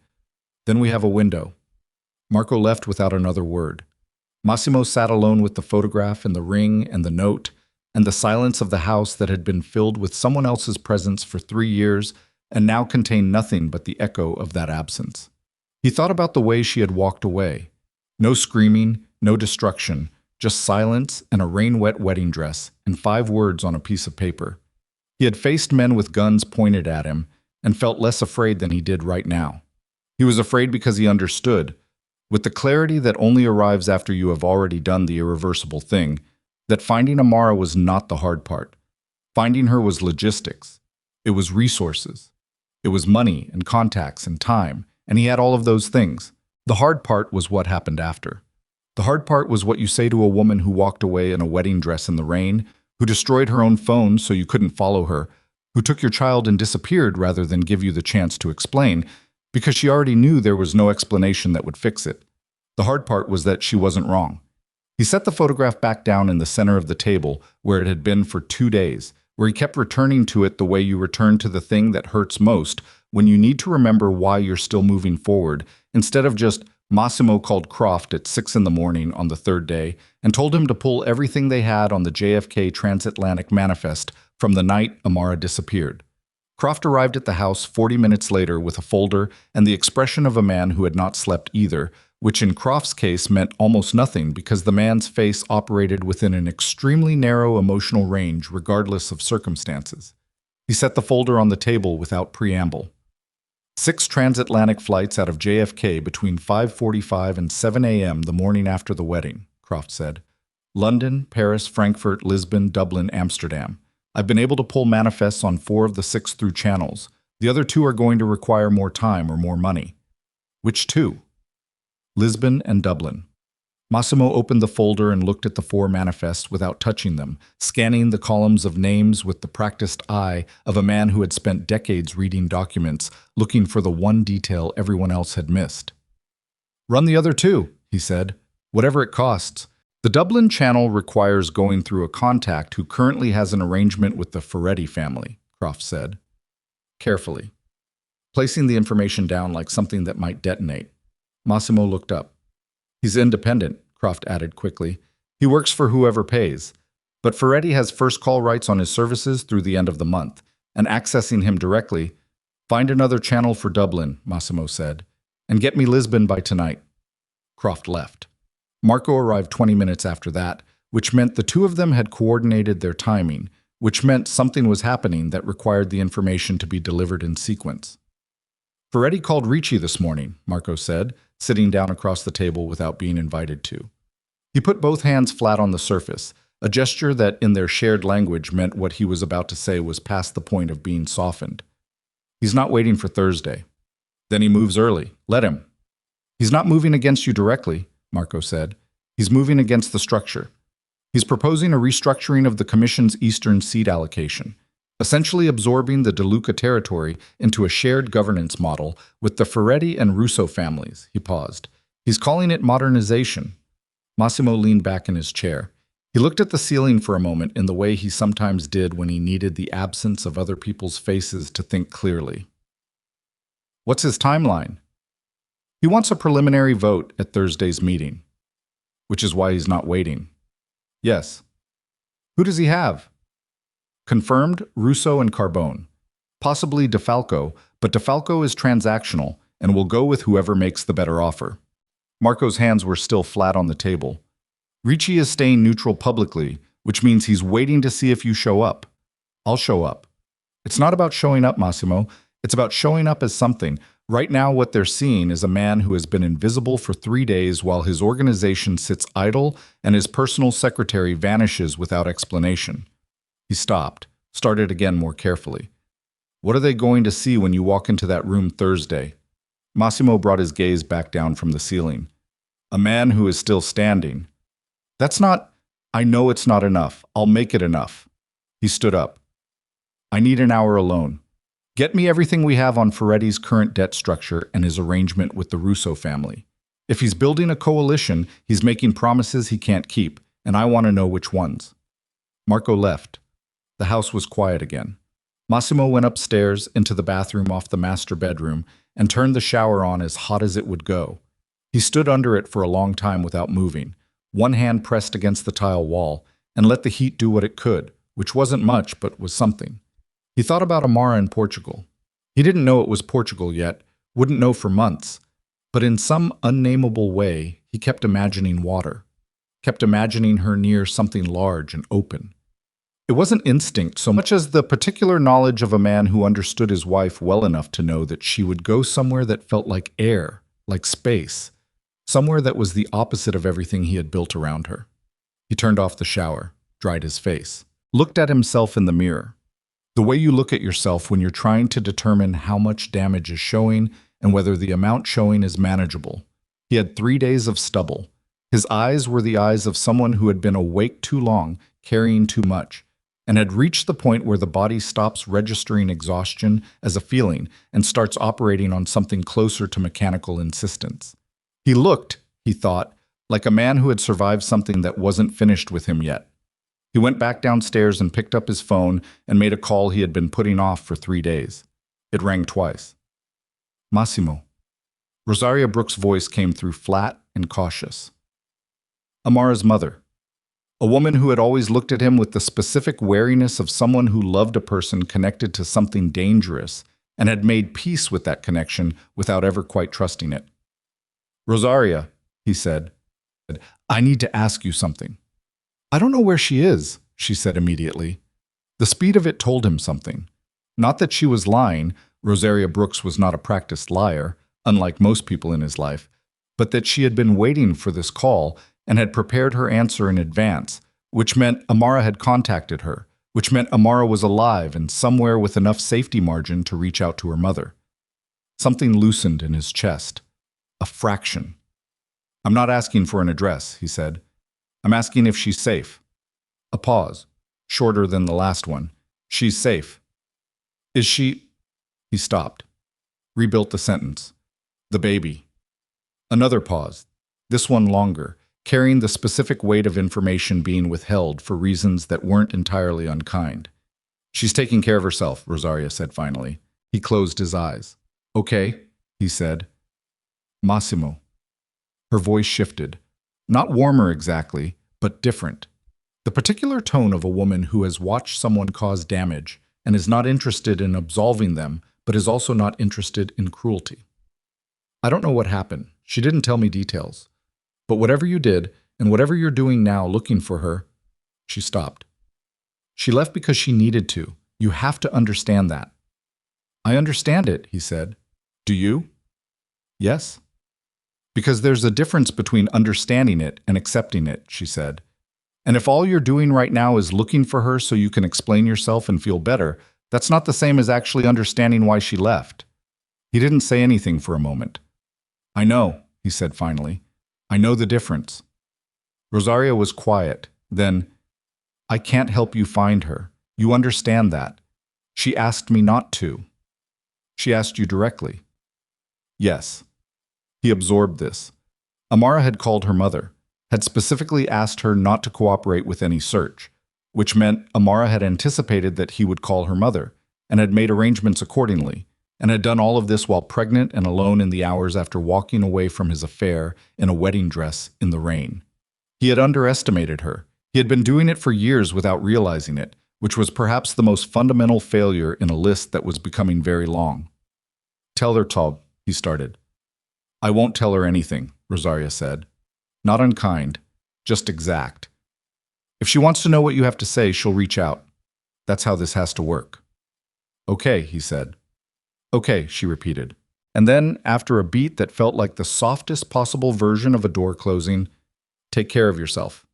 Then we have a window. Marco left without another word. Massimo sat alone with the photograph and the ring and the note and the silence of the house that had been filled with someone else's presence for 3 years and now contained nothing but the echo of that absence. He thought about the way she had walked away. No screaming, no destruction, just silence and a rain-wet wedding dress and 5 words on a piece of paper. He had faced men with guns pointed at him and felt less afraid than he did right now. He was afraid because he understood, with the clarity that only arrives after you have already done the irreversible thing, that finding Amara was not the hard part. Finding her was logistics. It was resources. It was money and contacts and time, and he had all of those things. The hard part was what happened after. The hard part was what you say to a woman who walked away in a wedding dress in the rain, who destroyed her own phone so you couldn't follow her, who took your child and disappeared rather than give you the chance to explain, because she already knew there was no explanation that would fix it. The hard part was that she wasn't wrong. He set the photograph back down in the center of the table, where it had been for 2 days, where he kept returning to it the way you return to the thing that hurts most when you need to remember why you're still moving forward, instead of just Massimo called Croft at 6 in the morning on the third day and told him to pull everything they had on the JFK Transatlantic Manifest from the night Amara disappeared. Croft arrived at the house 40 minutes later with a folder and the expression of a man who had not slept either, which in Croft's case meant almost nothing because the man's face operated within an extremely narrow emotional range regardless of circumstances. He set the folder on the table without preamble. 6 transatlantic flights out of JFK between 5:45 and 7 a.m. the morning after the wedding, Croft said. London, Paris, Frankfurt, Lisbon, Dublin, Amsterdam. I've been able to pull manifests on 4 of the 6 through channels. The other 2 are going to require more time or more money. Which 2? Lisbon and Dublin. Massimo opened the folder and looked at the 4 manifests without touching them, scanning the columns of names with the practiced eye of a man who had spent decades reading documents, looking for the one detail everyone else had missed. Run the other 2, he said, whatever it costs. The Dublin channel requires going through a contact who currently has an arrangement with the Ferretti family, Croft said, carefully, placing the information down like something that might detonate. Massimo looked up. He's independent, Croft added quickly. He works for whoever pays. But Ferretti has first call rights on his services through the end of the month, and accessing him directly, find another channel for Dublin, Massimo said, and get me Lisbon by tonight. Croft left. Marco arrived 20 minutes after that, which meant the 2 of them had coordinated their timing, which meant something was happening that required the information to be delivered in sequence. Ferretti called Ricci this morning, Marco said, sitting down across the table without being invited to. He put both hands flat on the surface, a gesture that in their shared language meant what he was about to say was past the point of being softened. He's not waiting for Thursday. Then he moves early. Let him. He's not moving against you directly, Marco said. He's moving against the structure. He's proposing a restructuring of the Commission's Eastern seat allocation, essentially absorbing the DeLuca territory into a shared governance model with the Ferretti and Russo families. He paused. He's calling it modernization. Massimo leaned back in his chair. He looked at the ceiling for a moment in the way he sometimes did when he needed the absence of other people's faces to think clearly. What's his timeline? He wants a preliminary vote at Thursday's meeting, which is why he's not waiting. Yes. Who does he have? Confirmed, Russo and Carbone. Possibly DeFalco, but DeFalco is transactional and will go with whoever makes the better offer. Marco's hands were still flat on the table. Ricci is staying neutral publicly, which means he's waiting to see if you show up. I'll show up. It's not about showing up, Massimo. It's about showing up as something. Right now, what they're seeing is a man who has been invisible for 3 days while his organization sits idle and his personal secretary vanishes without explanation. He stopped, started again more carefully. What are they going to see when you walk into that room Thursday? Massimo brought his gaze back down from the ceiling. A man who is still standing. That's not, I know it's not enough. I'll make it enough. He stood up. I need an hour alone. Get me everything we have on Ferretti's current debt structure and his arrangement with the Russo family. If he's building a coalition, he's making promises he can't keep, and I want to know which ones. Marco left. The house was quiet again. Massimo went upstairs into the bathroom off the master bedroom and turned the shower on as hot as it would go. He stood under it for a long time without moving, one hand pressed against the tile wall, and let the heat do what it could, which wasn't much but was something. He thought about Amara in Portugal. He didn't know it was Portugal yet, wouldn't know for months, but in some unnameable way, he kept imagining water, kept imagining her near something large and open. It wasn't instinct so much as the particular knowledge of a man who understood his wife well enough to know that she would go somewhere that felt like air, like space, somewhere that was the opposite of everything he had built around her. He turned off the shower, dried his face, looked at himself in the mirror. The way you look at yourself when you're trying to determine how much damage is showing and whether the amount showing is manageable. He had 3 days of stubble. His eyes were the eyes of someone who had been awake too long, carrying too much, and had reached the point where the body stops registering exhaustion as a feeling and starts operating on something closer to mechanical insistence. He looked, he thought, like a man who had survived something that wasn't finished with him yet. He went back downstairs and picked up his phone and made a call he had been putting off for 3 days. It rang twice. Massimo. Rosaria Brooks' voice came through flat and cautious. Amara's mother. A woman who had always looked at him with the specific wariness of someone who loved a person connected to something dangerous and had made peace with that connection without ever quite trusting it. Rosaria, he said, I need to ask you something. I don't know where she is, she said immediately. The speed of it told him something. Not that she was lying, Rosaria Brooks was not a practiced liar, unlike most people in his life, but that she had been waiting for this call and had prepared her answer in advance, which meant Amara had contacted her, which meant Amara was alive and somewhere with enough safety margin to reach out to her mother. Something loosened in his chest. A fraction. I'm not asking for an address, he said. I'm asking if she's safe. A pause, shorter than the last one. She's safe. Is she... He stopped. Rebuilt the sentence. The baby. Another pause, this one longer, carrying the specific weight of information being withheld for reasons that weren't entirely unkind. She's taking care of herself, Rosaria said finally. He closed his eyes. Okay, he said. Massimo. Her voice shifted. Not warmer exactly, but different. The particular tone of a woman who has watched someone cause damage and is not interested in absolving them, but is also not interested in cruelty. I don't know what happened. She didn't tell me details. But whatever you did, and whatever you're doing now looking for her, she stopped. She left because she needed to. You have to understand that. I understand it, he said. Do you? Yes. Because there's a difference between understanding it and accepting it, she said. And if all you're doing right now is looking for her so you can explain yourself and feel better, that's not the same as actually understanding why she left. He didn't say anything for a moment. I know, he said finally. I know the difference. Rosaria was quiet. Then, I can't help you find her. You understand that. She asked me not to. She asked you directly. Yes. He absorbed this. Amara had called her mother, had specifically asked her not to cooperate with any search, which meant Amara had anticipated that he would call her mother, and had made arrangements accordingly, and had done all of this while pregnant and alone in the hours after walking away from his affair in a wedding dress in the rain. He had underestimated her. He had been doing it for years without realizing it, which was perhaps the most fundamental failure in a list that was becoming very long. Tell her, Taub, he started. I won't tell her anything, Rosaria said. Not unkind, just exact. If she wants to know what you have to say, she'll reach out. That's how this has to work. Okay, he said. Okay, she repeated. And then, after a beat that felt like the softest possible version of a door closing, take care of yourself.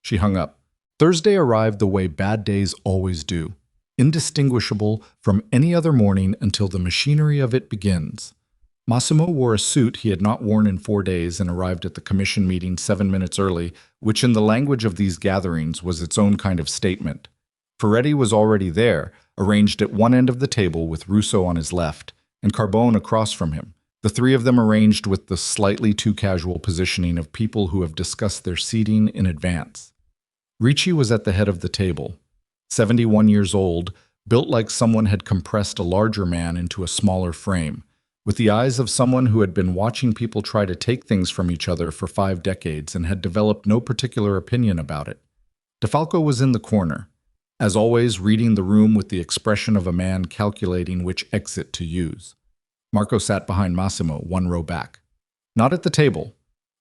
She hung up. Thursday arrived the way bad days always do, indistinguishable from any other morning until the machinery of it begins. Massimo wore a suit he had not worn in 4 days and arrived at the commission meeting 7 minutes early, which in the language of these gatherings was its own kind of statement. Ferretti was already there, arranged at one end of the table with Russo on his left, and Carbone across from him, the three of them arranged with the slightly too casual positioning of people who have discussed their seating in advance. Ricci was at the head of the table, 71 years old, built like someone had compressed a larger man into a smaller frame, with the eyes of someone who had been watching people try to take things from each other for 5 decades and had developed no particular opinion about it. DeFalco was in the corner, as always reading the room with the expression of a man calculating which exit to use. Marco sat behind Massimo, 1 row back. Not at the table.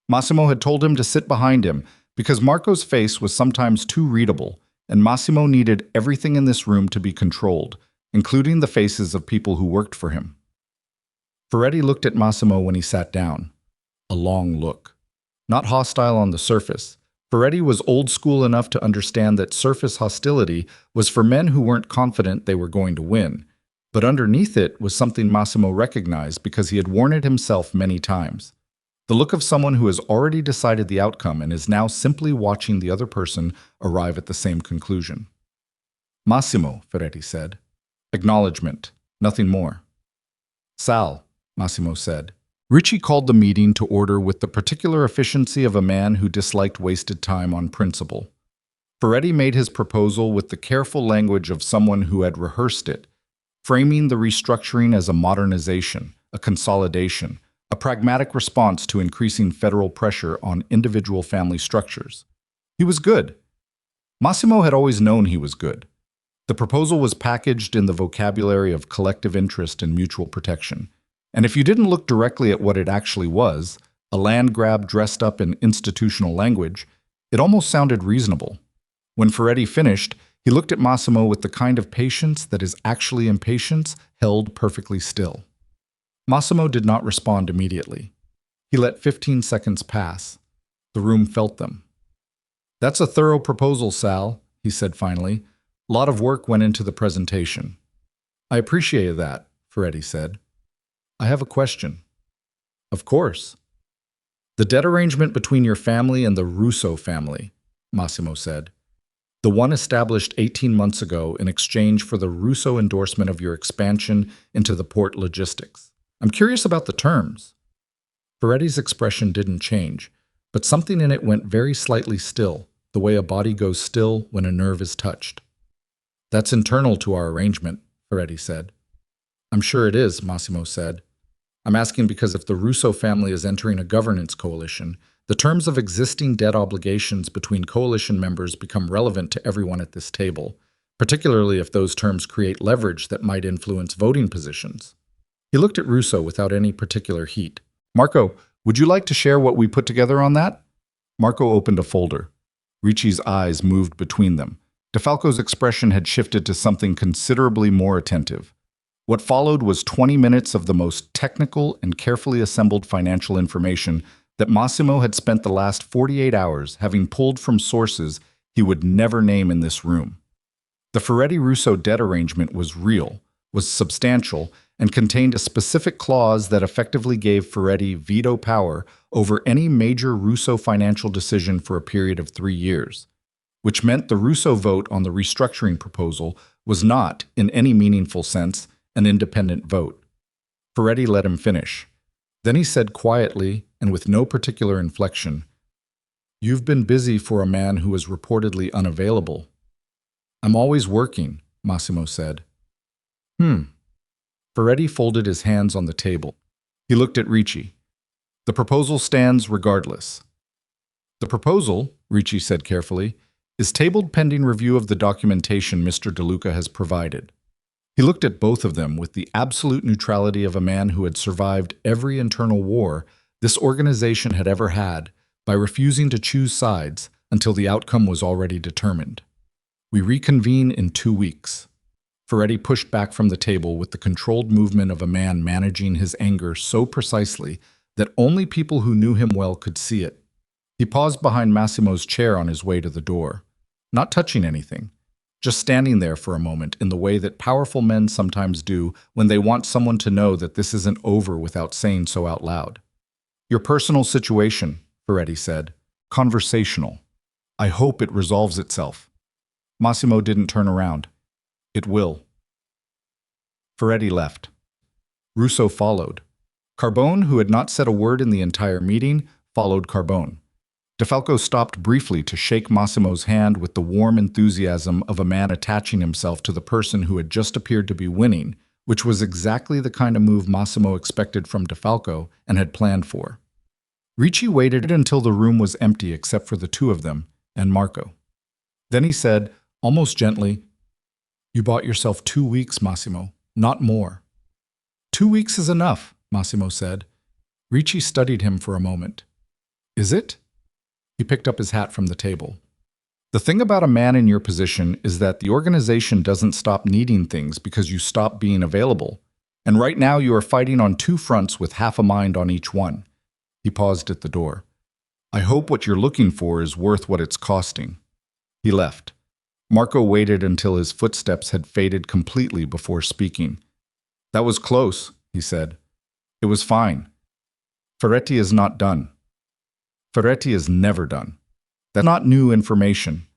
Massimo had told him to sit behind him because Marco's face was sometimes too readable, and Massimo needed everything in this room to be controlled, including the faces of people who worked for him. Ferretti looked at Massimo when he sat down. A long look. Not hostile on the surface, Ferretti was old school enough to understand that surface hostility was for men who weren't confident they were going to win, but underneath it was something Massimo recognized because he had worn it himself many times. The look of someone who has already decided the outcome and is now simply watching the other person arrive at the same conclusion. Massimo, Ferretti said. Acknowledgement, nothing more. Sal, Massimo said. Ricci called the meeting to order with the particular efficiency of a man who disliked wasted time on principle. Ferretti made his proposal with the careful language of someone who had rehearsed it, framing the restructuring as a modernization, a consolidation, a pragmatic response to increasing federal pressure on individual family structures. He was good. Massimo had always known he was good. The proposal was packaged in the vocabulary of collective interest and mutual protection. And if you didn't look directly at what it actually was, a land grab dressed up in institutional language, it almost sounded reasonable. When Ferretti finished, he looked at Massimo with the kind of patience that is actually impatience held perfectly still. Massimo did not respond immediately. He let 15 seconds pass. The room felt them. "That's a thorough proposal, Sal," he said finally. "A lot of work went into the presentation." "I appreciate that," Ferretti said. "I have a question." "Of course." "The debt arrangement between your family and the Russo family," Massimo said. "The one established 18 months ago in exchange for the Russo endorsement of your expansion into the port logistics. I'm curious about the terms." Ferretti's expression didn't change, but something in it went very slightly still, the way a body goes still when a nerve is touched. "That's internal to our arrangement," Ferretti said. "I'm sure it is," Massimo said. "I'm asking because if the Russo family is entering a governance coalition, the terms of existing debt obligations between coalition members become relevant to everyone at this table, particularly if those terms create leverage that might influence voting positions." He looked at Russo without any particular heat. "Marco, would you like to share what we put together on that?" Marco opened a folder. Ricci's eyes moved between them. DeFalco's expression had shifted to something considerably more attentive. What followed was 20 minutes of the most technical and carefully assembled financial information that Massimo had spent the last 48 hours having pulled from sources he would never name in this room. The Ferretti-Russo debt arrangement was real, was substantial, and contained a specific clause that effectively gave Ferretti veto power over any major Russo financial decision for a period of 3 years, which meant the Russo vote on the restructuring proposal was not, in any meaningful sense, an independent vote. Ferretti let him finish. Then he said quietly and with no particular inflection, "You've been busy for a man who was reportedly unavailable." "I'm always working," Massimo said. Ferretti folded his hands on the table. He looked at Ricci. "The proposal stands regardless." "The proposal," Ricci said carefully, "is tabled pending review of the documentation Mr. DeLuca has provided." He looked at both of them with the absolute neutrality of a man who had survived every internal war this organization had ever had by refusing to choose sides until the outcome was already determined. "We reconvene in 2 weeks." Ferretti pushed back from the table with the controlled movement of a man managing his anger so precisely that only people who knew him well could see it. He paused behind Massimo's chair on his way to the door, not touching anything, just standing there for a moment in the way that powerful men sometimes do when they want someone to know that this isn't over without saying so out loud. "Your personal situation," Ferretti said, "conversational. I hope it resolves itself." Massimo didn't turn around. "It will." Ferretti left. Russo followed. Carbone, who had not said a word in the entire meeting, followed Carbone. DeFalco stopped briefly to shake Massimo's hand with the warm enthusiasm of a man attaching himself to the person who had just appeared to be winning, which was exactly the kind of move Massimo expected from DeFalco and had planned for. Ricci waited until the room was empty except for the two of them and Marco. Then he said, almost gently, "You bought yourself 2 weeks, Massimo, not more." 2 weeks is enough," Massimo said. Ricci studied him for a moment. "Is it?" He picked up his hat from the table. "The thing about a man in your position is that the organization doesn't stop needing things because you stop being available. And right now you are fighting on 2 fronts with half a mind on each one." He paused at the door. I hope what you're looking for is worth what it's costing." He left. Marco waited until his footsteps had faded completely before speaking. "That was close," he said. "It was fine. Ferretti is not done. Ferretti is never done. That's not new information."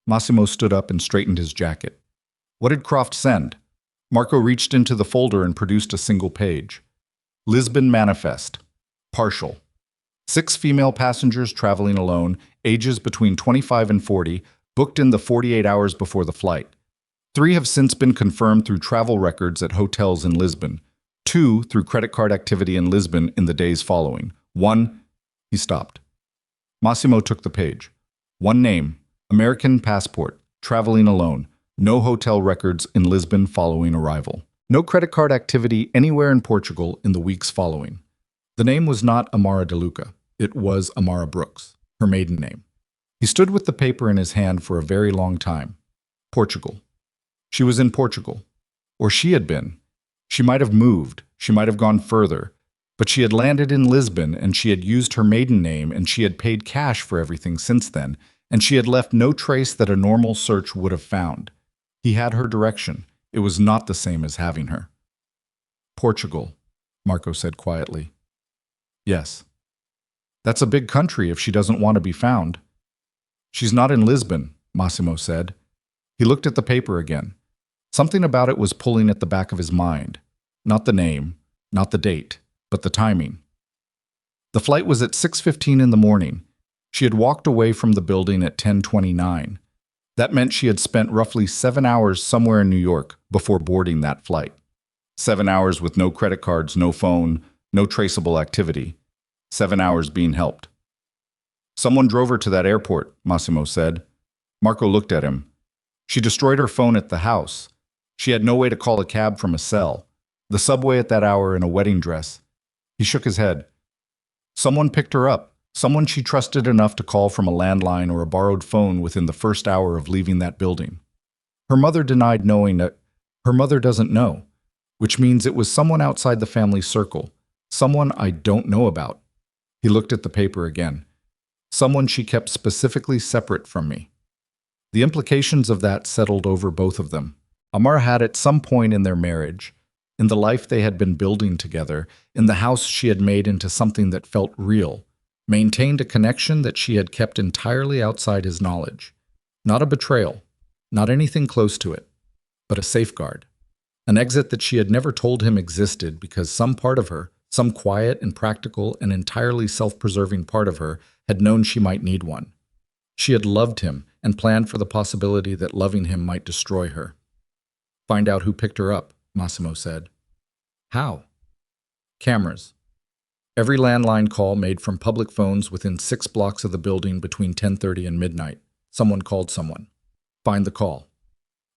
Massimo stood up and straightened his jacket. "What did Croft send?" Marco reached into the folder and produced a single page. "Lisbon Manifest. Partial. 6 female passengers traveling alone, ages between 25 and 40, booked in the 48 hours before the flight. 3 have since been confirmed through travel records at hotels in Lisbon. 2 through credit card activity in Lisbon in the days following. 1—" He stopped. Massimo took the page. "1 name, American passport, traveling alone. No hotel records in Lisbon following arrival. No credit card activity anywhere in Portugal in the weeks following." The name was not Amara DeLuca. It was Amara Brooks, her maiden name. He stood with the paper in his hand for a very long time. Portugal. She was in Portugal. Or she had been. She might have moved. She might have gone further. But she had landed in Lisbon, and she had used her maiden name, and she had paid cash for everything since then, and she had left no trace that a normal search would have found. He had her direction. It was not the same as having her. "Portugal," Marco said quietly. "Yes." "That's a big country if she doesn't want to be found." "She's not in Lisbon," Massimo said. He looked at the paper again. Something about it was pulling at the back of his mind. Not the name, not the date, but the timing. The flight was at 6:15 in the morning. She had walked away from the building at 10:29. That meant she had spent roughly 7 hours somewhere in New York before boarding that flight. 7 hours with no credit cards, no phone, no traceable activity. 7 hours being helped. "Someone drove her to that airport," Massimo said. Marco looked at him. "She destroyed her phone at the house. She had no way to call a cab from a cell. The subway at that hour in a wedding dress." He shook his head. "Someone picked her up. Someone she trusted enough to call from a landline or a borrowed phone within the first hour of leaving that building. Her mother denied knowing that. Her mother doesn't know, which means it was someone outside the family circle, someone I don't know about." He looked at the paper again. "Someone she kept specifically separate from me." The implications of that settled over both of them. Amara had at some point in their marriage, in the life they had been building together, in the house she had made into something that felt real, maintained a connection that she had kept entirely outside his knowledge. Not a betrayal, not anything close to it, but a safeguard. An exit that she had never told him existed because some part of her, some quiet and practical and entirely self-preserving part of her, had known she might need one. She had loved him and planned for the possibility that loving him might destroy her. "Find out who picked her up," Massimo said. "How?" "Cameras. Every landline call made from public phones within 6 blocks of the building between 10:30 and midnight. Someone called someone. Find the call."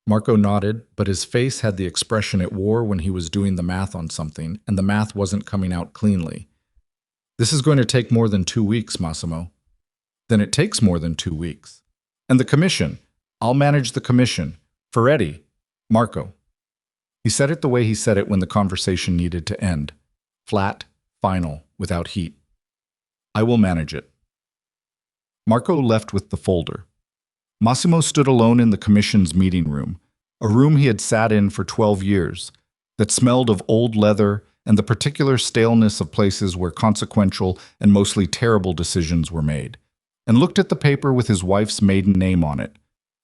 Marco nodded, but his face had the expression it wore when he was doing the math on something, and the math wasn't coming out cleanly. "This is going to take more than 2 weeks, Massimo." "Then it takes more than 2 weeks. And the commission. I'll manage the commission. Ferretti. Marco." He said it the way he said it when the conversation needed to end. Flat, final, without heat. "I will manage it." Marco left with the folder. Massimo stood alone in the commission's meeting room, a room he had sat in for 12 years, that smelled of old leather and the particular staleness of places where consequential and mostly terrible decisions were made, and looked at the paper with his wife's maiden name on it.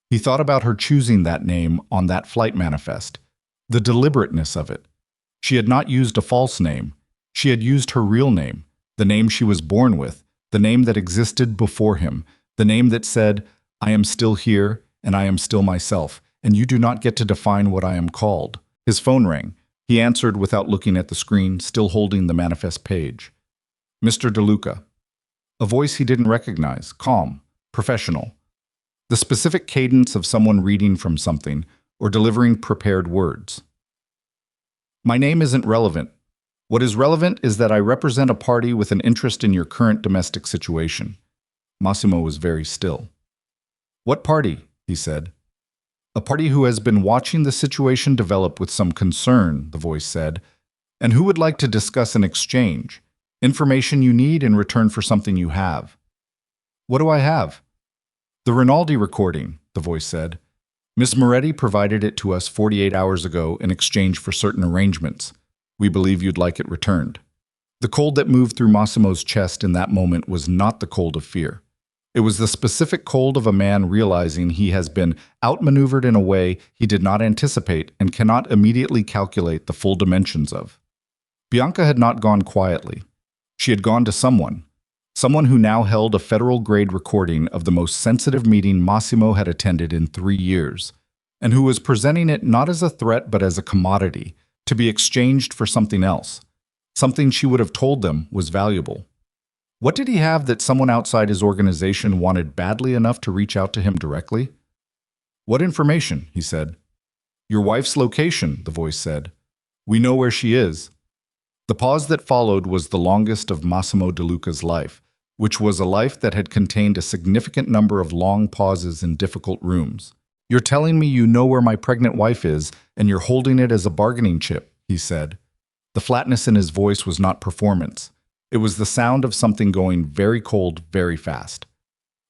He thought about her choosing that name on that flight manifest, the deliberateness of it. She had not used a false name. She had used her real name, the name she was born with, the name that existed before him, the name that said, "I am still here, and I am still myself, and you do not get to define what I am called." His phone rang. He answered without looking at the screen, still holding the manifest page. "Mr. DeLuca." A voice he didn't recognize, calm, professional. The specific cadence of someone reading from something or delivering prepared words. "My name isn't relevant. What is relevant is that I represent a party with an interest in your current domestic situation." Massimo was very still. "What party?" he said. "A party who has been watching the situation develop with some concern," the voice said, "and who would like to discuss an exchange, information you need in return for something you have." What do I have? The Rinaldi recording, the voice said. Miss Moretti provided it to us 48 hours ago in exchange for certain arrangements. We believe you'd like it returned. The cold that moved through Massimo's chest in that moment was not the cold of fear. It was the specific cold of a man realizing he has been outmaneuvered in a way he did not anticipate and cannot immediately calculate the full dimensions of. Bianca had not gone quietly. She had gone to someone who now held a federal-grade recording of the most sensitive meeting Massimo had attended in 3 years, and who was presenting it not as a threat but as a commodity, to be exchanged for something else, something she would have told them was valuable. What did he have that someone outside his organization wanted badly enough to reach out to him directly? What information? He said. Your wife's location, the voice said. We know where she is. The pause that followed was the longest of Massimo DeLuca's life, which was a life that had contained a significant number of long pauses in difficult rooms. You're telling me you know where my pregnant wife is, and you're holding it as a bargaining chip, he said. The flatness in his voice was not performance. It was the sound of something going very cold very fast.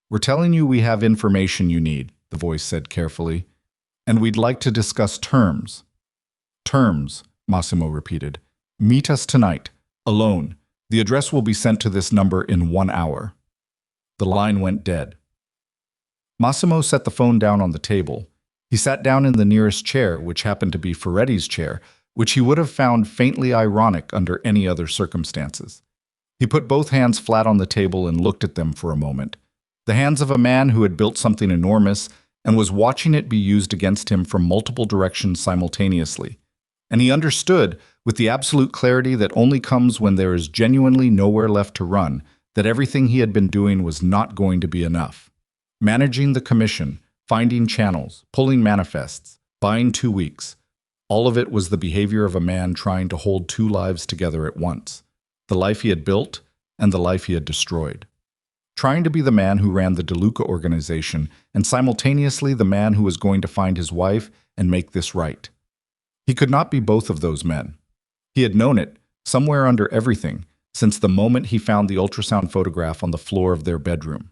We're telling you we have information you need, the voice said carefully, and we'd like to discuss terms. Terms, Massimo repeated. Meet us tonight, alone. The address will be sent to this number in 1 hour. The line went dead. Massimo set the phone down on the table. He sat down in the nearest chair, which happened to be Ferretti's chair, which he would have found faintly ironic under any other circumstances. He put both hands flat on the table and looked at them for a moment. The hands of a man who had built something enormous and was watching it be used against him from multiple directions simultaneously. And he understood, with the absolute clarity that only comes when there is genuinely nowhere left to run, that everything he had been doing was not going to be enough. Managing the commission, finding channels, pulling manifests, buying 2 weeks. All of it was the behavior of a man trying to hold 2 lives together at once. The life he had built and the life he had destroyed. Trying to be the man who ran the DeLuca organization and simultaneously the man who was going to find his wife and make this right. He could not be both of those men. He had known it, somewhere under everything, since the moment he found the ultrasound photograph on the floor of their bedroom.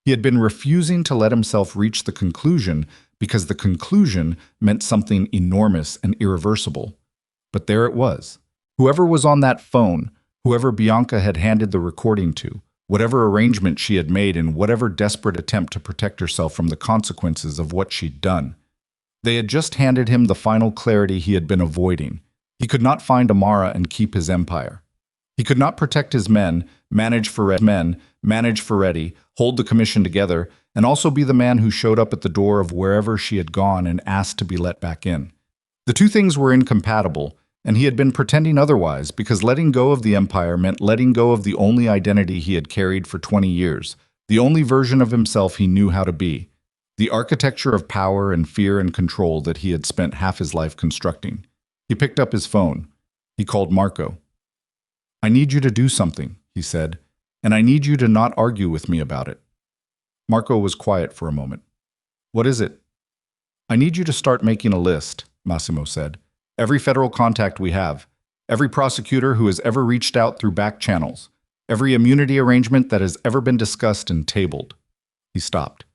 He had been refusing to let himself reach the conclusion because the conclusion meant something enormous and irreversible. But there it was. Whoever was on that phone, whoever Bianca had handed the recording to, whatever arrangement she had made in whatever desperate attempt to protect herself from the consequences of what she'd done, they had just handed him the final clarity he had been avoiding. He could not find Amara and keep his empire. He could not protect his men, manage Ferretti, hold the commission together, and also be the man who showed up at the door of wherever she had gone and asked to be let back in. The two things were incompatible, and he had been pretending otherwise because letting go of the empire meant letting go of the only identity he had carried for 20 years, the only version of himself he knew how to be. The architecture of power and fear and control that he had spent half his life constructing. He picked up his phone. He called Marco. I need you to do something, he said, and I need you to not argue with me about it. Marco was quiet for a moment. What is it? I need you to start making a list, Massimo said. Every federal contact we have, every prosecutor who has ever reached out through back channels, every immunity arrangement that has ever been discussed and tabled. He stopped.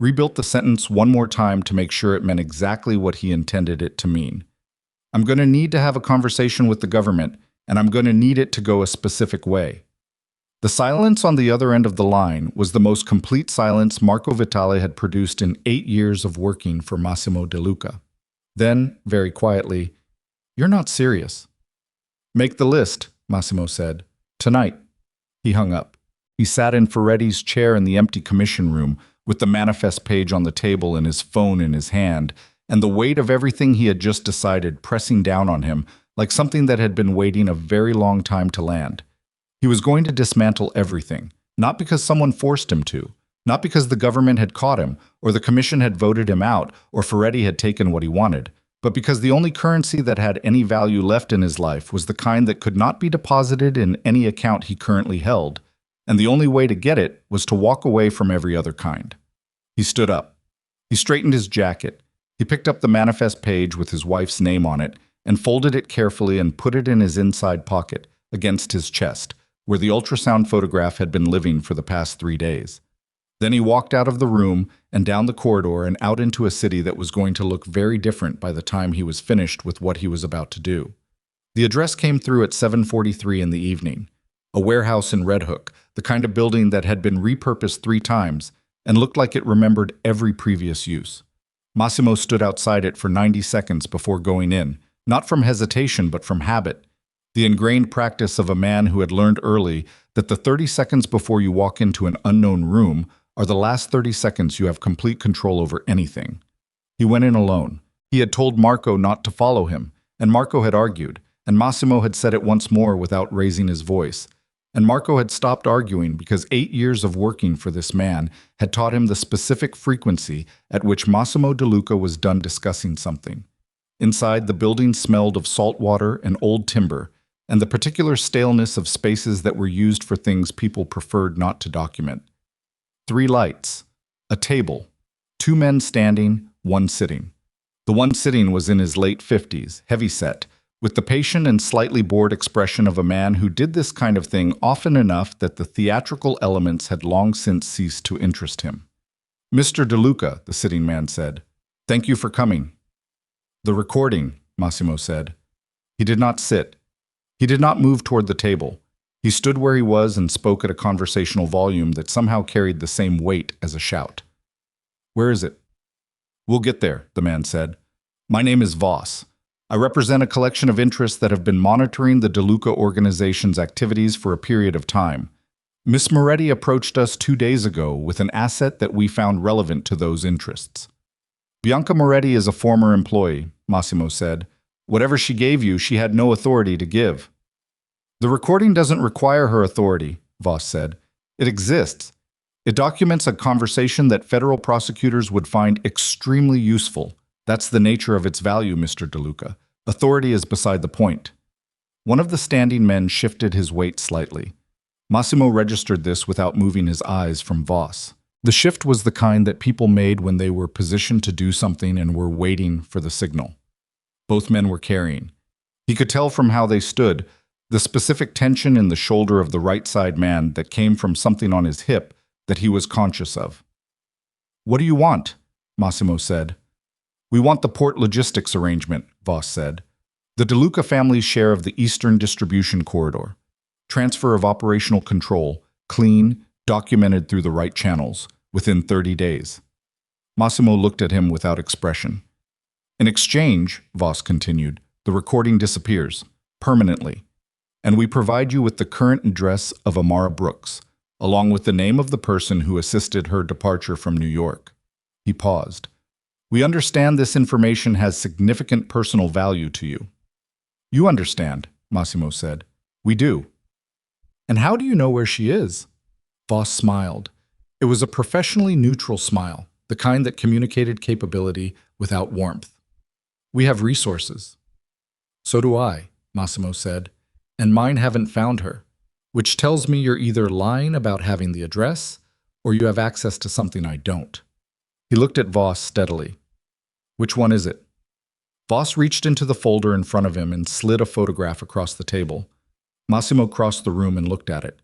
Rebuilt the sentence one more time to make sure it meant exactly what he intended it to mean. I'm going to need to have a conversation with the government, and I'm going to need it to go a specific way. The silence on the other end of the line was the most complete silence Marco Vitale had produced in 8 years of working for Massimo DeLuca. Then, very quietly, You're not serious. Make the list, Massimo said. Tonight. He hung up. He sat in Ferretti's chair in the empty commission room, with the manifest page on the table and his phone in his hand, and the weight of everything he had just decided pressing down on him like something that had been waiting a very long time to land. He was going to dismantle everything, not because someone forced him to, not because the government had caught him, or the commission had voted him out, or Ferretti had taken what he wanted, but because the only currency that had any value left in his life was the kind that could not be deposited in any account he currently held, and the only way to get it was to walk away from every other kind. He stood up. He straightened his jacket. He picked up the manifest page with his wife's name on it and folded it carefully and put it in his inside pocket, against his chest, where the ultrasound photograph had been living for the past 3 days. Then he walked out of the room and down the corridor and out into a city that was going to look very different by the time he was finished with what he was about to do. The address came through at 7:43 in the evening. A warehouse in Red Hook, the kind of building that had been repurposed 3 times and looked like it remembered every previous use. Massimo stood outside it for 90 seconds before going in, not from hesitation but from habit, the ingrained practice of a man who had learned early that the 30 seconds before you walk into an unknown room are the last 30 seconds you have complete control over anything. He went in alone. He had told Marco not to follow him, and Marco had argued, and Massimo had said it once more without raising his voice. And Marco had stopped arguing because 8 years of working for this man had taught him the specific frequency at which Massimo DeLuca was done discussing something. Inside, the building smelled of salt water and old timber, and the particular staleness of spaces that were used for things people preferred not to document. 3 lights, a table, 2 men standing, 1 sitting. The one sitting was in his late 50s, heavy-set, with the patient and slightly bored expression of a man who did this kind of thing often enough that the theatrical elements had long since ceased to interest him. "Mr. DeLuca," the sitting man said, "thank you for coming." "The recording," Massimo said. He did not sit. He did not move toward the table. He stood where he was and spoke at a conversational volume that somehow carried the same weight as a shout. "Where is it?" "We'll get there," the man said. "My name is Voss. I represent a collection of interests that have been monitoring the DeLuca organization's activities for a period of time. Miss Moretti approached us 2 days ago with an asset that we found relevant to those interests." "Bianca Moretti is a former employee," Massimo said. "Whatever she gave you, she had no authority to give." "The recording doesn't require her authority," Voss said. "It exists. It documents a conversation that federal prosecutors would find extremely useful. That's the nature of its value, Mr. DeLuca. Authority is beside the point." One of the standing men shifted his weight slightly. Massimo registered this without moving his eyes from Voss. The shift was the kind that people made when they were positioned to do something and were waiting for the signal. Both men were carrying. He could tell from how they stood the specific tension in the shoulder of the right side man that came from something on his hip that he was conscious of. "What do you want?" Massimo said. "We want the port logistics arrangement," Voss said. "The DeLuca family's share of the Eastern Distribution Corridor. Transfer of operational control, clean, documented through the right channels, within 30 days. Massimo looked at him without expression. "In exchange," Voss continued, "the recording disappears, permanently, and we provide you with the current address of Amara Brooks, along with the name of the person who assisted her departure from New York." He paused. "We understand this information has significant personal value to you." "You understand," Massimo said. "We do." "And how do you know where she is?" Voss smiled. It was a professionally neutral smile, the kind that communicated capability without warmth. "We have resources." "So do I," Massimo said, "and mine haven't found her, which tells me you're either lying about having the address or you have access to something I don't." He looked at Voss steadily. "Which one is it?" Voss reached into the folder in front of him and slid a photograph across the table. Massimo crossed the room and looked at it.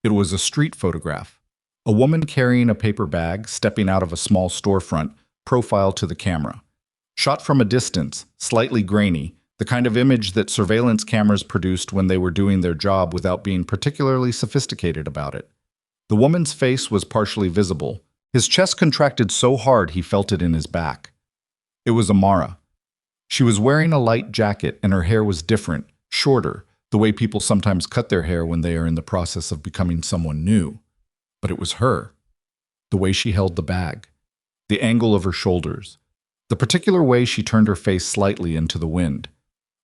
It was a street photograph. A woman carrying a paper bag, stepping out of a small storefront, profile to the camera. Shot from a distance, slightly grainy, the kind of image that surveillance cameras produced when they were doing their job without being particularly sophisticated about it. The woman's face was partially visible. His chest contracted so hard he felt it in his back. It was Amara. She was wearing a light jacket and her hair was different, shorter, the way people sometimes cut their hair when they are in the process of becoming someone new. But it was her. The way she held the bag. The angle of her shoulders. The particular way she turned her face slightly into the wind.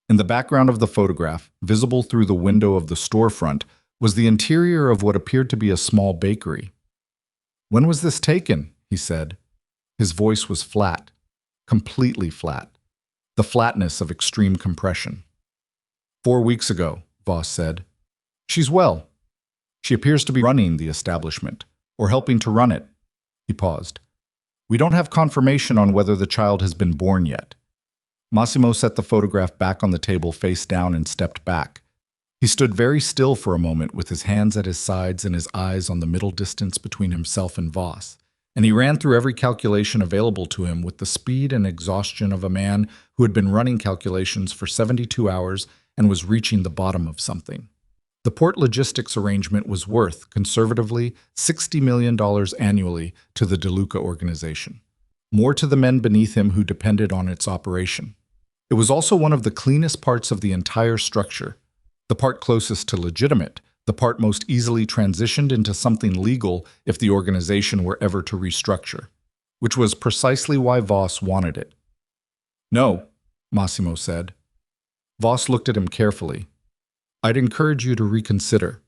In the background of the photograph, visible through the window of the storefront, was the interior of what appeared to be a small bakery. "When was this taken?" he said. His voice was flat, completely flat, the flatness of extreme compression. 4 weeks ago, Voss said. "She's well. She appears to be running the establishment, or helping to run it." He paused. "We don't have confirmation on whether the child has been born yet." Massimo set the photograph back on the table face down and stepped back. He stood very still for a moment with his hands at his sides and his eyes on the middle distance between himself and Voss, and he ran through every calculation available to him with the speed and exhaustion of a man who had been running calculations for 72 hours and was reaching the bottom of something. The port logistics arrangement was worth, conservatively, $60 million annually to the DeLuca organization, more to the men beneath him who depended on its operation. It was also one of the cleanest parts of the entire structure, the part closest to legitimate, the part most easily transitioned into something legal if the organization were ever to restructure, which was precisely why Voss wanted it. "No," Massimo said. Voss looked at him carefully. "I'd encourage you to reconsider."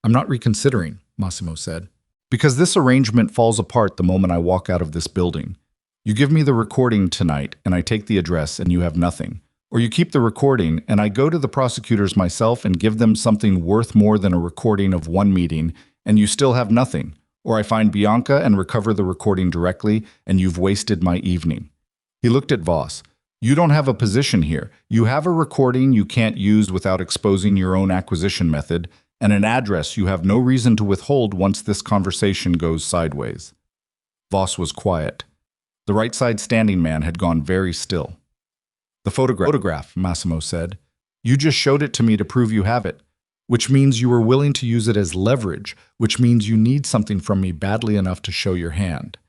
"I'm not reconsidering," Massimo said, "because this arrangement falls apart the moment I walk out of this building. You give me the recording tonight, and I take the address, and you have nothing. Or you keep the recording, and I go to the prosecutors myself and give them something worth more than a recording of one meeting, and you still have nothing. Or I find Bianca and recover the recording directly, and you've wasted my evening." He looked at Voss. "You don't have a position here. You have a recording you can't use without exposing your own acquisition method, and an address you have no reason to withhold once this conversation goes sideways." Voss was quiet. The right-side standing man had gone very still. "The photograph," Massimo said. "You just showed it to me to prove you have it, which means you were willing to use it as leverage, which means you need something from me badly enough to show your hand."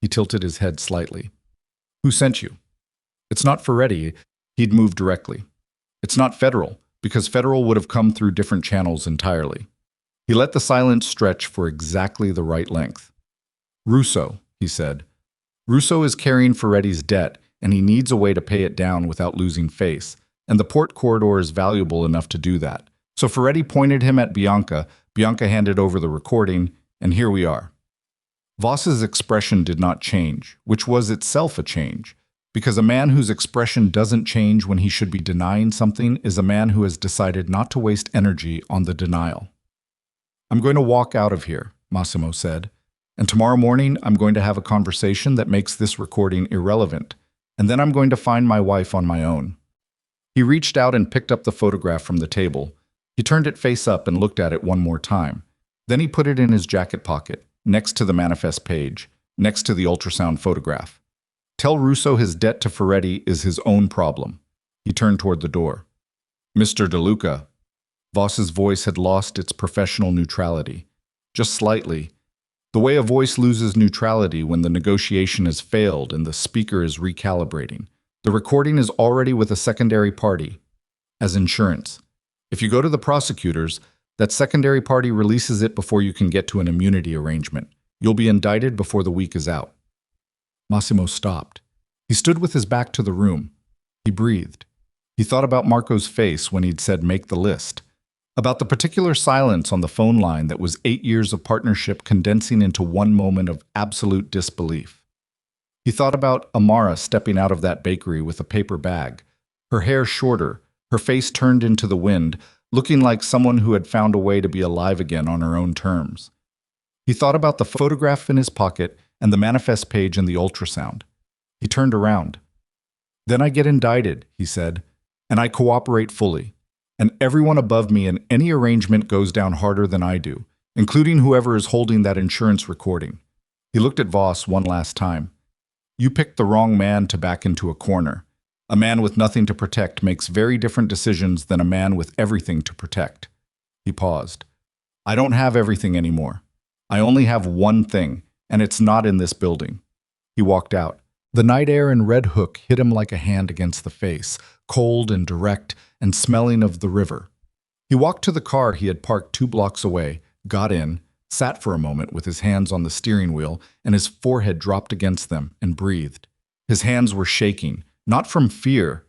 He tilted his head slightly. "Who sent you?" "It's not Ferretti." He'd moved directly. "It's not Federal, because Federal would have come through different channels entirely." He let the silence stretch for exactly the right length. "Russo," he said. "Russo is carrying Ferretti's debt, and he needs a way to pay it down without losing face, and the port corridor is valuable enough to do that. So Ferretti pointed him at Bianca, Bianca handed over the recording, and here we are." Voss's expression did not change, which was itself a change, because a man whose expression doesn't change when he should be denying something is a man who has decided not to waste energy on the denial. "I'm going to walk out of here," Massimo said, "and tomorrow morning I'm going to have a conversation that makes this recording irrelevant, and then I'm going to find my wife on my own." He reached out and picked up the photograph from the table. He turned it face up and looked at it one more time. Then he put it in his jacket pocket, next to the manifest page, next to the ultrasound photograph. "Tell Russo his debt to Ferretti is his own problem." He turned toward the door. "Mr. DeLuca." Voss's voice had lost its professional neutrality. Just slightly. The way a voice loses neutrality when the negotiation has failed and the speaker is recalibrating. The recording is already with a secondary party, as insurance. If you go to the prosecutors, that secondary party releases it before you can get to an immunity arrangement. You'll be indicted before the week is out. Massimo stopped. He stood with his back to the room. He breathed. He thought about Marco's face when he'd said make the list. About the particular silence on the phone line that was 8 years of partnership condensing into one moment of absolute disbelief. He thought about Amara stepping out of that bakery with a paper bag, her hair shorter, her face turned into the wind, looking like someone who had found a way to be alive again on her own terms. He thought about the photograph in his pocket and the manifest page in the ultrasound. He turned around. "Then I get indicted," he said, "and I cooperate fully. And everyone above me in any arrangement goes down harder than I do, including whoever is holding that insurance recording." He looked at Voss one last time. "You picked the wrong man to back into a corner. A man with nothing to protect makes very different decisions than a man with everything to protect." He paused. "I don't have everything anymore. I only have one thing, and it's not in this building." He walked out. The night air in Red Hook hit him like a hand against the face, cold and direct and smelling of the river. He walked to the car he had parked 2 blocks away, got in, sat for a moment with his hands on the steering wheel and his forehead dropped against them, and breathed. His hands were shaking, not from fear,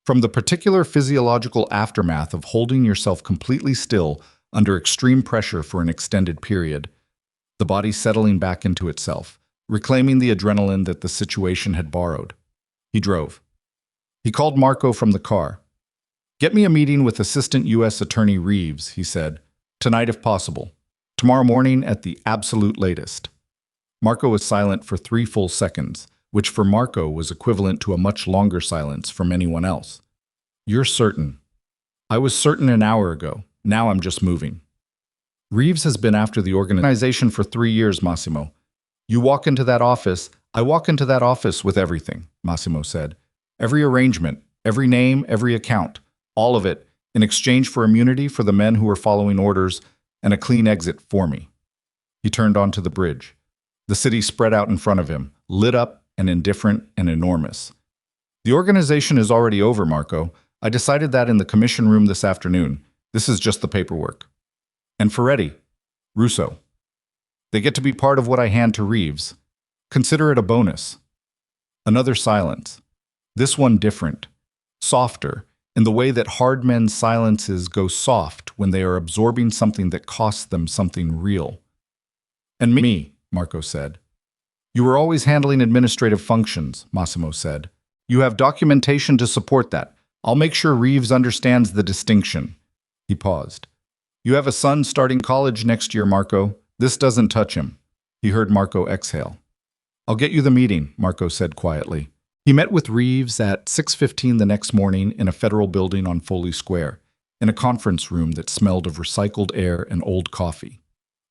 from the particular physiological aftermath of holding yourself completely still under extreme pressure for an extended period, the body settling back into itself, reclaiming the adrenaline that the situation had borrowed. He drove. He called Marco from the car. "Get me a meeting with Assistant U.S. Attorney Reeves," he said, "tonight if possible. Tomorrow morning at the absolute latest." Marco was silent for 3 full seconds, which for Marco was equivalent to a much longer silence from anyone else. "You're certain?" "I was certain an hour ago," Now I'm just moving. Reeves has been after the organization for 3 years, Massimo. You walk into that office, I walk into that office with everything, Massimo said. Every arrangement, every name, every account, all of it, in exchange for immunity for the men who were following orders and a clean exit for me. He turned onto the bridge. The city spread out in front of him, lit up and indifferent and enormous. The organization is already over, Marco. I decided that in the commission room this afternoon. This is just the paperwork. And Ferretti, Russo. They get to be part of what I hand to Reeves. Consider it a bonus. Another silence. This one different. Softer, in the way that hard men's silences go soft when they are absorbing something that costs them something real. And me, Marco said. You were always handling administrative functions, Massimo said. You have documentation to support that. I'll make sure Reeves understands the distinction. He paused. You have a son starting college next year, Marco. This doesn't touch him. He heard Marco exhale. I'll get you the meeting, Marco said quietly. He met with Reeves at 6:15 the next morning in a federal building on Foley Square, in a conference room that smelled of recycled air and old coffee.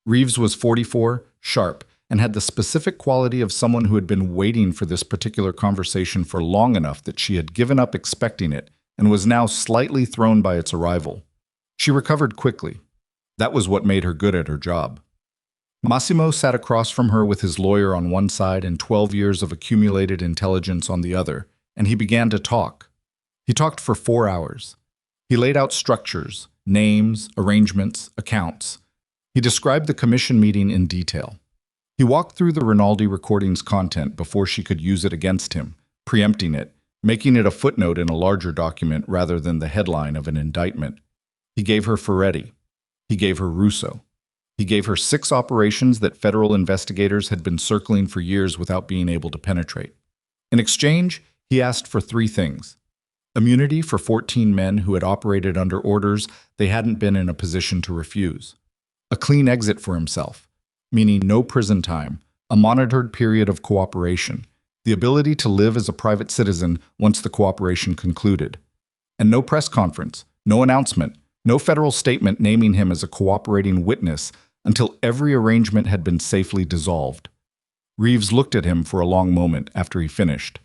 Reeves was 44, sharp, and had the specific quality of someone who had been waiting for this particular conversation for long enough that she had given up expecting it and was now slightly thrown by its arrival. She recovered quickly. That was what made her good at her job. Massimo sat across from her with his lawyer on one side and 12 years of accumulated intelligence on the other, and he began to talk. He talked for 4 hours. He laid out structures, names, arrangements, accounts. He described the commission meeting in detail. He walked through the Rinaldi recording's content before she could use it against him, preempting it, making it a footnote in a larger document rather than the headline of an indictment. He gave her Ferretti. He gave her Russo. He gave her 6 operations that federal investigators had been circling for years without being able to penetrate. In exchange, he asked for 3 things. Immunity for 14 men who had operated under orders they hadn't been in a position to refuse. A clean exit for himself, meaning no prison time, a monitored period of cooperation, the ability to live as a private citizen once the cooperation concluded. And no press conference, no announcement, no federal statement naming him as a cooperating witness until every arrangement had been safely dissolved. Reeves looked at him for a long moment after he finished.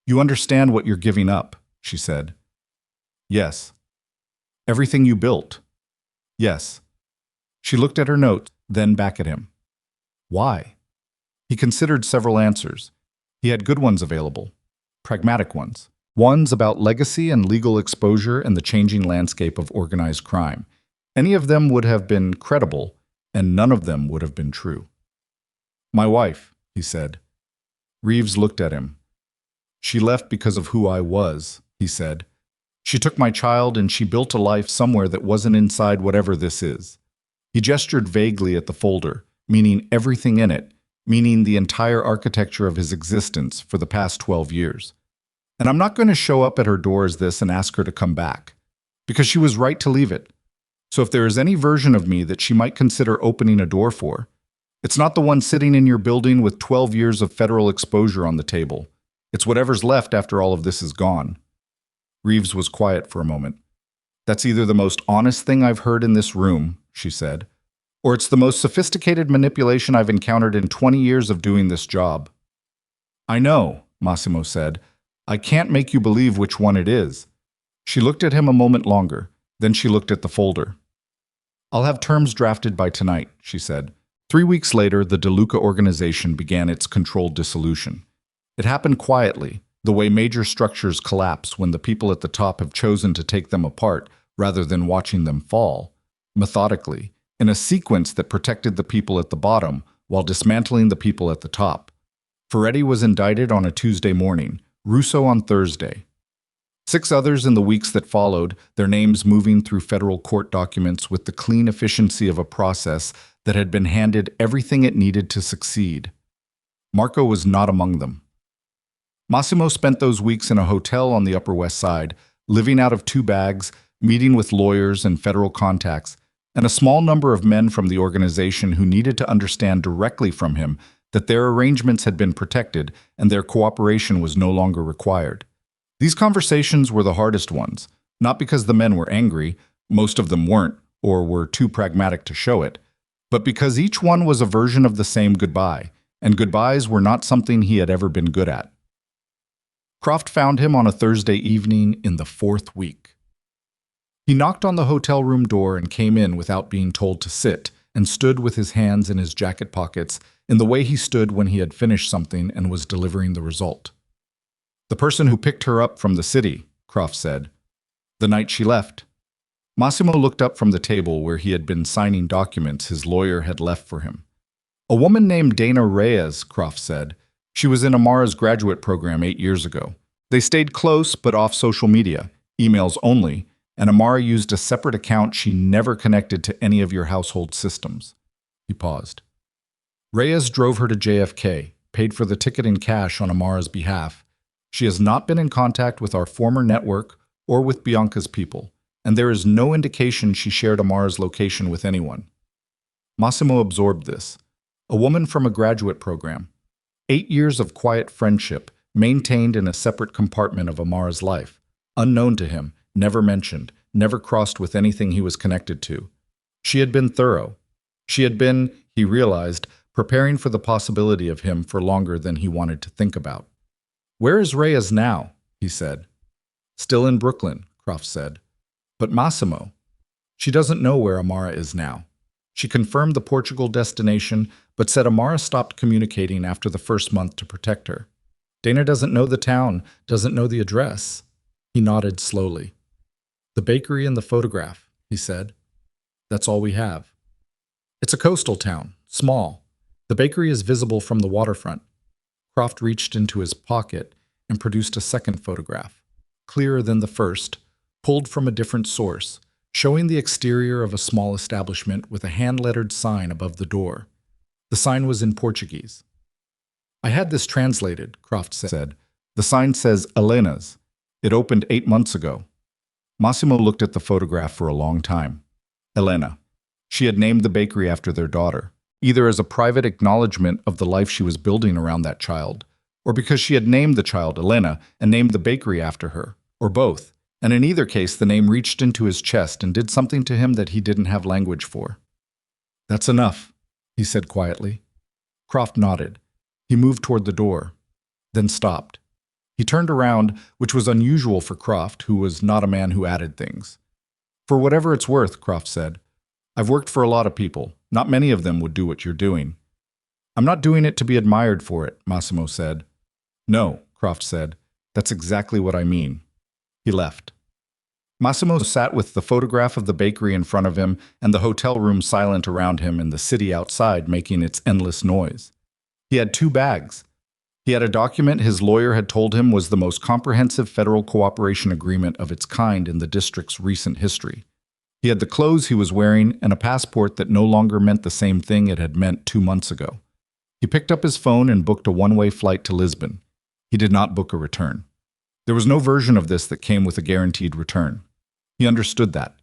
You understand what you're giving up, she said. Yes. Everything you built. Yes. She looked at her notes, then back at him. Why? He considered several answers. He had good ones available, pragmatic ones. Ones about legacy and legal exposure and the changing landscape of organized crime. Any of them would have been credible, and none of them would have been true. My wife, he said. Reeves looked at him. She left because of who I was, he said. She took my child and she built a life somewhere that wasn't inside whatever this is. He gestured vaguely at the folder, meaning everything in it, meaning the entire architecture of his existence for the past 12 years. And I'm not going to show up at her door as this and ask her to come back, because she was right to leave it. So if there is any version of me that she might consider opening a door for, it's not the one sitting in your building with 12 years of federal exposure on the table. It's whatever's left after all of this is gone. Reeves was quiet for a moment. That's either the most honest thing I've heard in this room, she said, or it's the most sophisticated manipulation I've encountered in 20 years of doing this job. I know, Massimo said. I can't make you believe which one it is. She looked at him a moment longer, then she looked at the folder. I'll have terms drafted by tonight, she said. 3 weeks later, the DeLuca organization began its controlled dissolution. It happened quietly, the way major structures collapse when the people at the top have chosen to take them apart rather than watching them fall, methodically, in a sequence that protected the people at the bottom while dismantling the people at the top. Ferretti was indicted on a Tuesday morning, Russo on Thursday. 6 others in the weeks that followed, their names moving through federal court documents with the clean efficiency of a process that had been handed everything it needed to succeed. Marco was not among them. Massimo spent those weeks in a hotel on the Upper West Side, living out of 2 bags, meeting with lawyers and federal contacts, and a small number of men from the organization who needed to understand directly from him that their arrangements had been protected and their cooperation was no longer required. These conversations were the hardest ones, not because the men were angry, most of them weren't, or were too pragmatic to show it, but because each one was a version of the same goodbye, and goodbyes were not something he had ever been good at. Croft found him on a Thursday evening in the 4th week. He knocked on the hotel room door and came in without being told to sit, and stood with his hands in his jacket pockets in the way he stood when he had finished something and was delivering the result. "The person who picked her up from the city," Croft said, "the night she left." Massimo looked up from the table where he had been signing documents his lawyer had left for him. "A woman named Dana Reyes," Croft said. "She was in Amara's graduate program 8 years ago. They stayed close but off social media, emails only, and Amara used a separate account she never connected to any of your household systems." He paused. "Reyes drove her to JFK, paid for the ticket in cash on Amara's behalf. She has not been in contact with our former network or with Bianca's people, and there is no indication she shared Amara's location with anyone." Massimo absorbed this. A woman from a graduate program. 8 years of quiet friendship, maintained in a separate compartment of Amara's life, unknown to him, never mentioned, never crossed with anything he was connected to. She had been thorough. She had been, he realized, preparing for the possibility of him for longer than he wanted to think about. "Where is Reyes now?" he said. "Still in Brooklyn," Croft said. "But Massimo." "She doesn't know where Amara is now. She confirmed the Portugal destination, but said Amara stopped communicating after the first month to protect her. Dana doesn't know the town, doesn't know the address." He nodded slowly. "The bakery and the photograph," he said. "That's all we have. It's a coastal town, small. The bakery is visible from the waterfront." Croft reached into his pocket and produced a second photograph, clearer than the first, pulled from a different source, showing the exterior of a small establishment with a hand-lettered sign above the door. The sign was in Portuguese. "I had this translated," Croft said. "The sign says Elena's. It opened 8 months ago." Massimo looked at the photograph for a long time. Elena. She had named the bakery after their daughter, either as a private acknowledgement of the life she was building around that child, or because she had named the child Elena and named the bakery after her, or both. And in either case, the name reached into his chest and did something to him that he didn't have language for. "That's enough," he said quietly. Croft nodded. He moved toward the door, then stopped. He turned around, which was unusual for Croft, who was not a man who added things. "For whatever it's worth," Croft said, "I've worked for a lot of people. Not many of them would do what you're doing." "I'm not doing it to be admired for it," Massimo said. "No," Croft said. "That's exactly what I mean." He left. Massimo sat with the photograph of the bakery in front of him and the hotel room silent around him and the city outside making its endless noise. He had 2 bags. He had a document his lawyer had told him was the most comprehensive federal cooperation agreement of its kind in the district's recent history. He had the clothes he was wearing and a passport that no longer meant the same thing it had meant 2 months ago. He picked up his phone and booked a one-way flight to Lisbon. He did not book a return. There was no version of this that came with a guaranteed return. He understood that.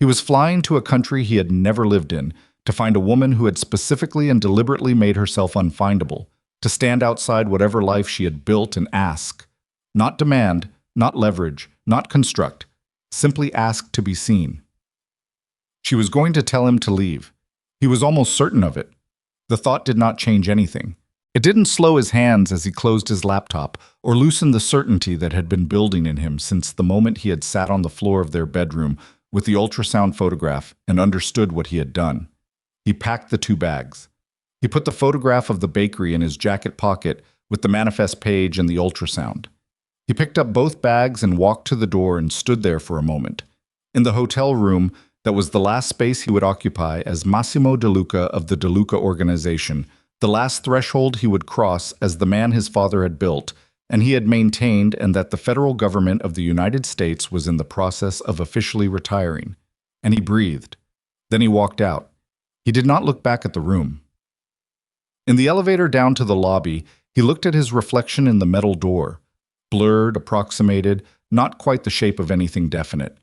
He was flying to a country he had never lived in to find a woman who had specifically and deliberately made herself unfindable, to stand outside whatever life she had built and ask. Not demand, not leverage, not construct. Simply ask to be seen. She was going to tell him to leave. He was almost certain of it. The thought did not change anything. It didn't slow his hands as he closed his laptop or loosen the certainty that had been building in him since the moment he had sat on the floor of their bedroom with the ultrasound photograph and understood what he had done. He packed the 2 bags. He put the photograph of the bakery in his jacket pocket with the manifest page and the ultrasound. He picked up both bags and walked to the door and stood there for a moment. In the hotel room, that was the last space he would occupy as Massimo DeLuca of the DeLuca organization, the last threshold he would cross as the man his father had built, and he had maintained, and that the federal government of the United States was in the process of officially retiring. And he breathed. Then he walked out. He did not look back at the room. In the elevator down to the lobby, he looked at his reflection in the metal door, blurred, approximated, not quite the shape of anything definite,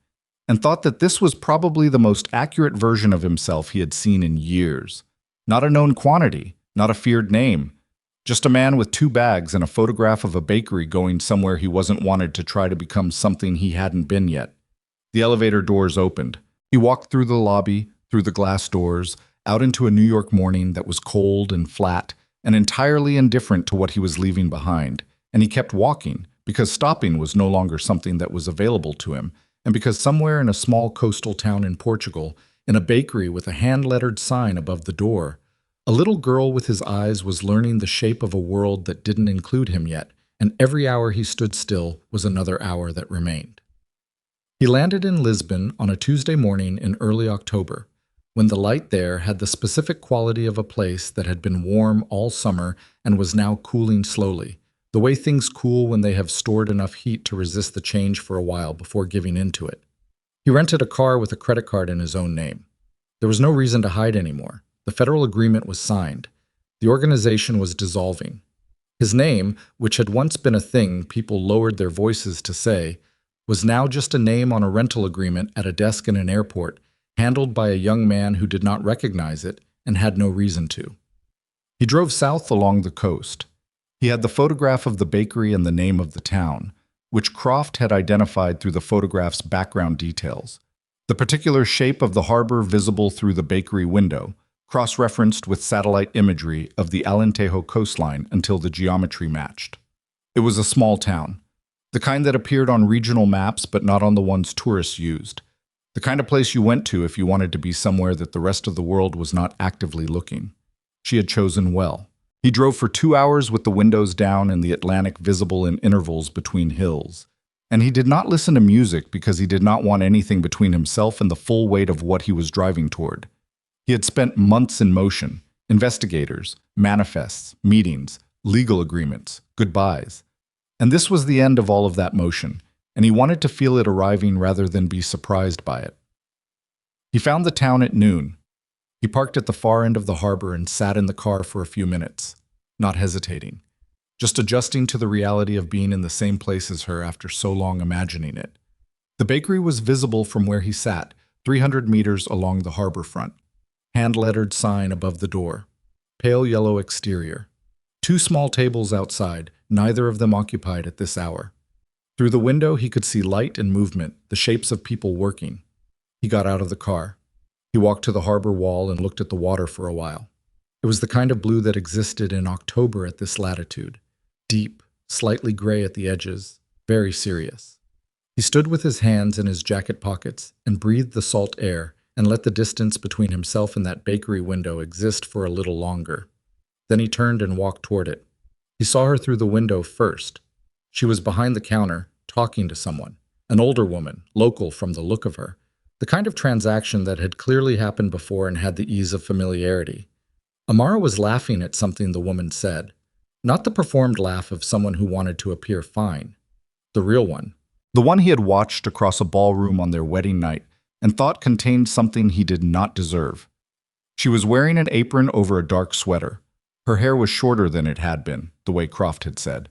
and thought that this was probably the most accurate version of himself he had seen in years. Not a known quantity, not a feared name, just a man with 2 bags and a photograph of a bakery going somewhere he wasn't wanted to try to become something he hadn't been yet. The elevator doors opened. He walked through the lobby, through the glass doors, out into a New York morning that was cold and flat and entirely indifferent to what he was leaving behind. And he kept walking, because stopping was no longer something that was available to him, and because somewhere in a small coastal town in Portugal, in a bakery with a hand-lettered sign above the door, a little girl with his eyes was learning the shape of a world that didn't include him yet, and every hour he stood still was another hour that remained. He landed in Lisbon on a Tuesday morning in early October, when the light there had the specific quality of a place that had been warm all summer and was now cooling slowly, the way things cool when they have stored enough heat to resist the change for a while before giving into it. He rented a car with a credit card in his own name. There was no reason to hide anymore. The federal agreement was signed. The organization was dissolving. His name, which had once been a thing people lowered their voices to say, was now just a name on a rental agreement at a desk in an airport, handled by a young man who did not recognize it and had no reason to. He drove south along the coast. He had the photograph of the bakery and the name of the town, which Croft had identified through the photograph's background details. The particular shape of the harbor visible through the bakery window, cross-referenced with satellite imagery of the Alentejo coastline until the geometry matched. It was a small town, the kind that appeared on regional maps but not on the ones tourists used, the kind of place you went to if you wanted to be somewhere that the rest of the world was not actively looking. She had chosen well. He drove for 2 hours with the windows down and the Atlantic visible in intervals between hills. And he did not listen to music because he did not want anything between himself and the full weight of what he was driving toward. He had spent months in motion, investigators, manifests, meetings, legal agreements, goodbyes. And this was the end of all of that motion, and he wanted to feel it arriving rather than be surprised by it. He found the town at noon. He parked at the far end of the harbor and sat in the car for a few minutes, not hesitating, just adjusting to the reality of being in the same place as her after so long imagining it. The bakery was visible from where he sat, 300 meters along the harbor front. Hand-lettered sign above the door. Pale yellow exterior. 2 small tables outside, neither of them occupied at this hour. Through the window he could see light and movement, the shapes of people working. He got out of the car. He walked to the harbor wall and looked at the water for a while. It was the kind of blue that existed in October at this latitude. Deep, slightly gray at the edges, very serious. He stood with his hands in his jacket pockets and breathed the salt air and let the distance between himself and that bakery window exist for a little longer. Then he turned and walked toward it. He saw her through the window first. She was behind the counter, talking to someone, an older woman, local from the look of her, the kind of transaction that had clearly happened before and had the ease of familiarity. Amara was laughing at something the woman said, not the performed laugh of someone who wanted to appear fine, the real one, the one he had watched across a ballroom on their wedding night and thought contained something he did not deserve. She was wearing an apron over a dark sweater. Her hair was shorter than it had been, the way Croft had said.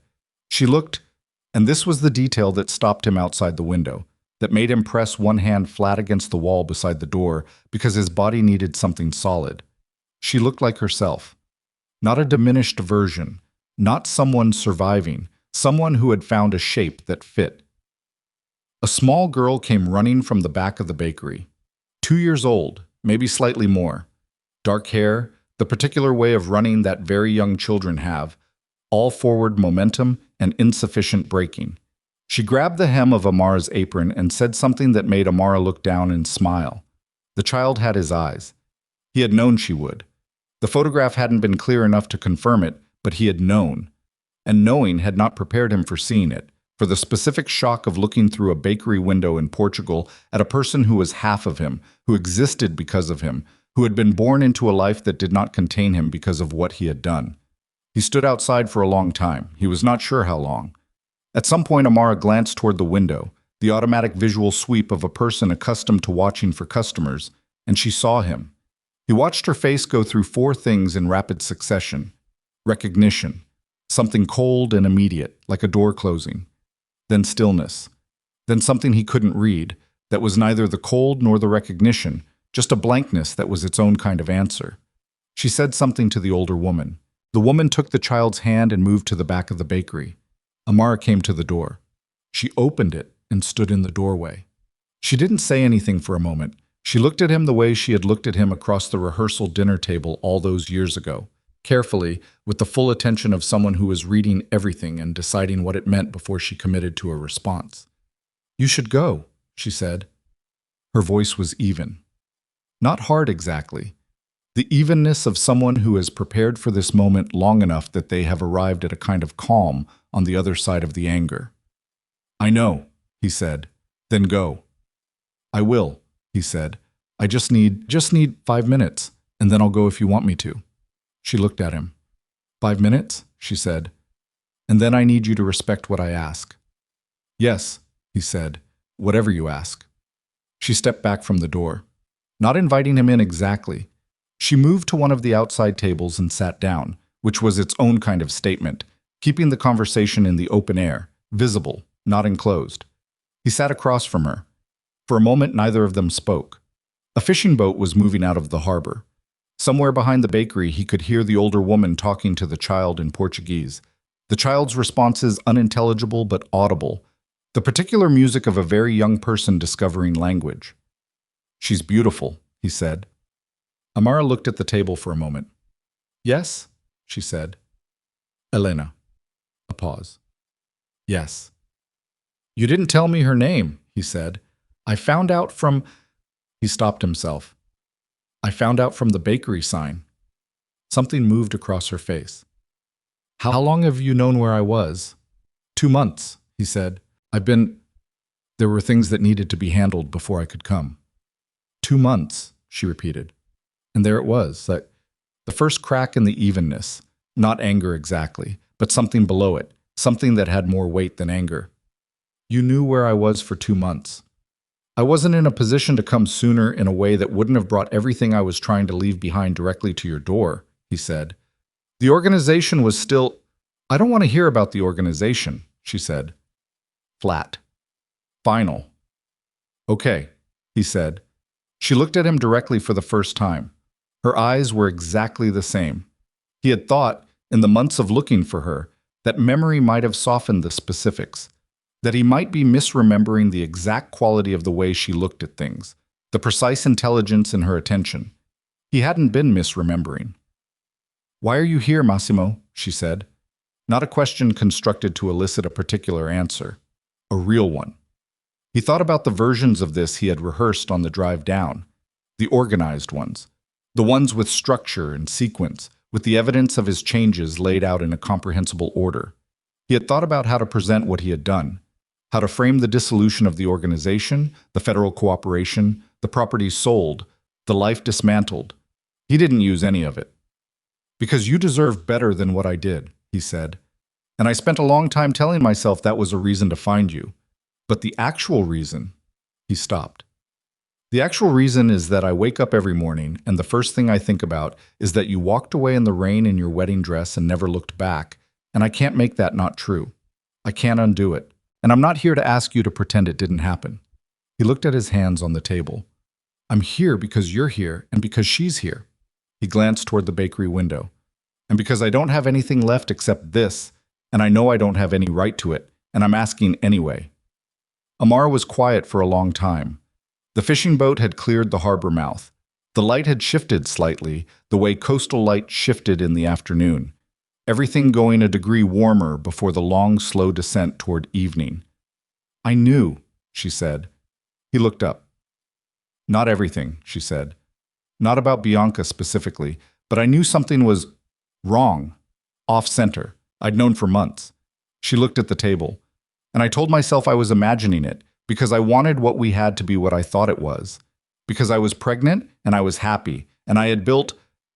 She looked, and this was the detail that stopped him outside the window, that made him press one hand flat against the wall beside the door because his body needed something solid. She looked like herself. Not a diminished version, not someone surviving, someone who had found a shape that fit. A small girl came running from the back of the bakery. 2 years old, maybe slightly more. Dark hair, the particular way of running that very young children have, all forward momentum and insufficient braking. She grabbed the hem of Amara's apron and said something that made Amara look down and smile. The child had his eyes. He had known she would. The photograph hadn't been clear enough to confirm it, but he had known. And knowing had not prepared him for seeing it, for the specific shock of looking through a bakery window in Portugal at a person who was half of him, who existed because of him, who had been born into a life that did not contain him because of what he had done. He stood outside for a long time. He was not sure how long. At some point, Amara glanced toward the window, the automatic visual sweep of a person accustomed to watching for customers, and she saw him. He watched her face go through 4 things in rapid succession. Recognition, something cold and immediate, like a door closing. Then stillness. Then something he couldn't read, that was neither the cold nor the recognition, just a blankness that was its own kind of answer. She said something to the older woman. The woman took the child's hand and moved to the back of the bakery. Amara came to the door. She opened it and stood in the doorway. She didn't say anything for a moment, She looked at him the way she had looked at him across the rehearsal dinner table all those years ago, carefully, with the full attention of someone who was reading everything and deciding what it meant before she committed to a response. "You should go," she said. Her voice was even. Not hard exactly. The evenness of someone who has prepared for this moment long enough that they have arrived at a kind of calm on the other side of the anger. "I know," he said. "Then go." "I will," he said. I just need 5 minutes, and then I'll go if you want me to." She looked at him. 5 minutes, she said. "And then I need you to respect what I ask." "Yes," he said, "whatever you ask." She stepped back from the door, not inviting him in exactly. She moved to one of the outside tables and sat down, which was its own kind of statement, keeping the conversation in the open air, visible, not enclosed. He sat across from her. For a moment, neither of them spoke. A fishing boat was moving out of the harbor. Somewhere behind the bakery, he could hear the older woman talking to the child in Portuguese. The child's responses unintelligible but audible, the particular music of a very young person discovering language. "She's beautiful," he said. Amara looked at the table for a moment. "Yes?" she said. "Elena." A pause. "Yes." "You didn't tell me her name," he said. "I found out from—" He stopped himself. "I found out from the bakery sign." Something moved across her face. "How long have you known where I was?" "2 months," he said. There were things that needed to be handled before I could come." 2 months, she repeated. And there it was, the first crack in the evenness, not anger exactly, but something below it, something that had more weight than anger. "You knew where I was for 2 months. I wasn't in a position to come sooner in a way that wouldn't have brought everything I was trying to leave behind directly to your door," he said. "The organization was still—" "I don't want to hear about the organization," she said. Flat. Final. "Okay," he said. She looked at him directly for the first time. Her eyes were exactly the same. He had thought, in the months of looking for her, that memory might have softened the specifics, that he might be misremembering the exact quality of the way she looked at things, the precise intelligence in her attention. He hadn't been misremembering. "Why are you here, Massimo?" she said. Not a question constructed to elicit a particular answer. A real one. He thought about the versions of this he had rehearsed on the drive down, the organized ones, the ones with structure and sequence, with the evidence of his changes laid out in a comprehensible order. He had thought about how to present what he had done, how to frame the dissolution of the organization, the federal cooperation, the properties sold, the life dismantled. He didn't use any of it. "Because you deserve better than what I did," he said. "And I spent a long time telling myself that was a reason to find you. But the actual reason—" He stopped. "The actual reason is that I wake up every morning and the first thing I think about is that you walked away in the rain in your wedding dress and never looked back, and I can't make that not true. I can't undo it. And I'm not here to ask you to pretend it didn't happen." He looked at his hands on the table. "I'm here because you're here and because she's here." He glanced toward the bakery window. "And because I don't have anything left except this, and I know I don't have any right to it, and I'm asking anyway." Amara was quiet for a long time. The fishing boat had cleared the harbor mouth. The light had shifted slightly, the way coastal light shifted in the afternoon. Everything going a degree warmer before the long, slow descent toward evening. "I knew," she said. He looked up. "Not everything," she said. "Not about Bianca specifically, but I knew something was wrong, off-center. I'd known for months." She looked at the table. "And I told myself I was imagining it, because I wanted what we had to be what I thought it was. Because I was pregnant, and I was happy, and I had built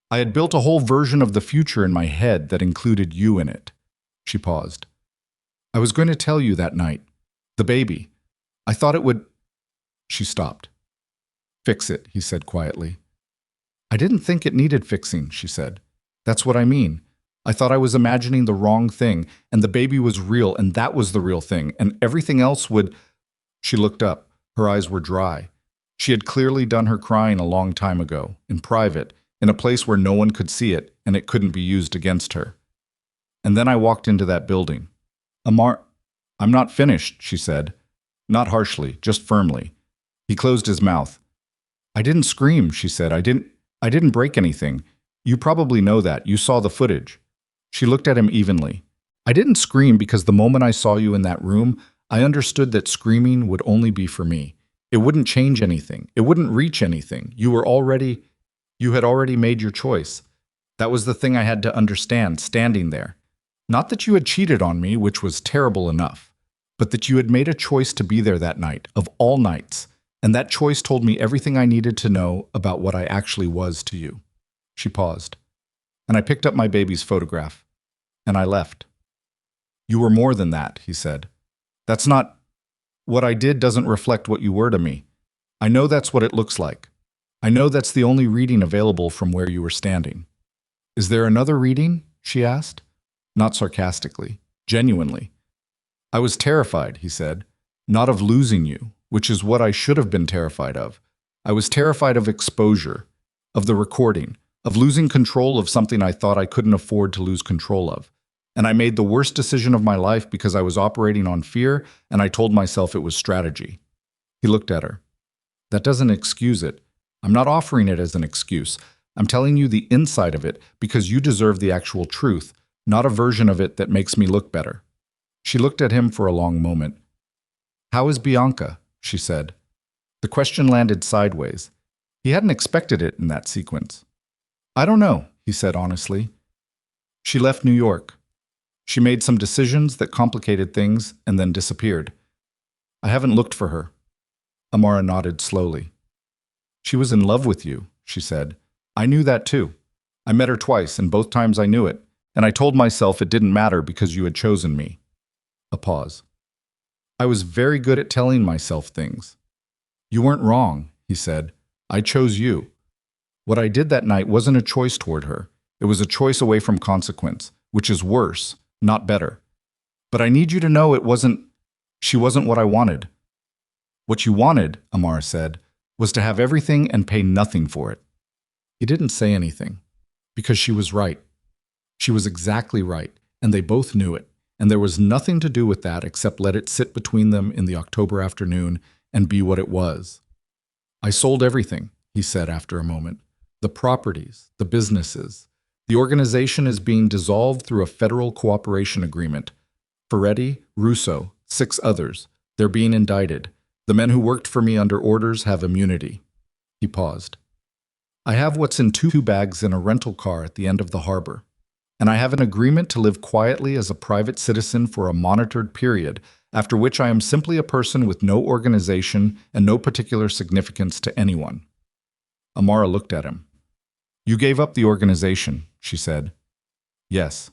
a whole version of the future in my head that included you in it." She paused. "I was going to tell you that night. The baby. I thought it would—" She stopped. "Fix it," he said quietly. "I didn't think it needed fixing," she said. "That's what I mean. I thought I was imagining the wrong thing, and the baby was real, and that was the real thing, and everything else would—" She looked up. Her eyes were dry. She had clearly done her crying a long time ago, in private, in a place where no one could see it, and it couldn't be used against her. "And then I walked into that building. I'm not finished," she said. Not harshly, just firmly. He closed his mouth. I didn't scream, she said. I didn't break anything. You probably know that. You saw the footage. She looked at him evenly. I didn't scream because the moment I saw you in that room, I understood that screaming would only be for me. It wouldn't change anything. It wouldn't reach anything. You had already made your choice. That was the thing I had to understand, standing there. Not that you had cheated on me, which was terrible enough, but that you had made a choice to be there that night, of all nights, and that choice told me everything I needed to know about what I actually was to you. She paused, and I picked up my baby's photograph, and I left. You were more than that, he said. That's not... What I did doesn't reflect what you were to me. I know that's what it looks like. I know that's the only reading available from where you were standing. Is there another reading? She asked. Not sarcastically, genuinely. I was terrified, he said, not of losing you, which is what I should have been terrified of. I was terrified of exposure, of the recording, of losing control of something I thought I couldn't afford to lose control of. And I made the worst decision of my life because I was operating on fear, and I told myself it was strategy. He looked at her. That doesn't excuse it. I'm not offering it as an excuse. I'm telling you the inside of it because you deserve the actual truth, not a version of it that makes me look better. She looked at him for a long moment. How is Bianca? She said. The question landed sideways. He hadn't expected it in that sequence. I don't know, he said honestly. She left New York. She made some decisions that complicated things and then disappeared. I haven't looked for her. Amara nodded slowly. She was in love with you, she said. I knew that too. I met her twice, and both times I knew it, and I told myself it didn't matter because you had chosen me. A pause. I was very good at telling myself things. You weren't wrong, he said. I chose you. What I did that night wasn't a choice toward her. It was a choice away from consequence, which is worse, not better. But I need you to know she wasn't what I wanted. What you wanted, Amara said, was to have everything and pay nothing for it. He didn't say anything, because she was right. She was exactly right, and they both knew it, and there was nothing to do with that except let it sit between them in the October afternoon and be what it was. I sold everything, he said after a moment. The properties, the businesses. The organization is being dissolved through a federal cooperation agreement. Ferretti, Russo, 6 others. They're being indicted. The men who worked for me under orders have immunity. He paused. I have what's in 2 bags in a rental car at the end of the harbor. And I have an agreement to live quietly as a private citizen for a monitored period, after which I am simply a person with no organization and no particular significance to anyone. Amara looked at him. You gave up the organization, she said. Yes.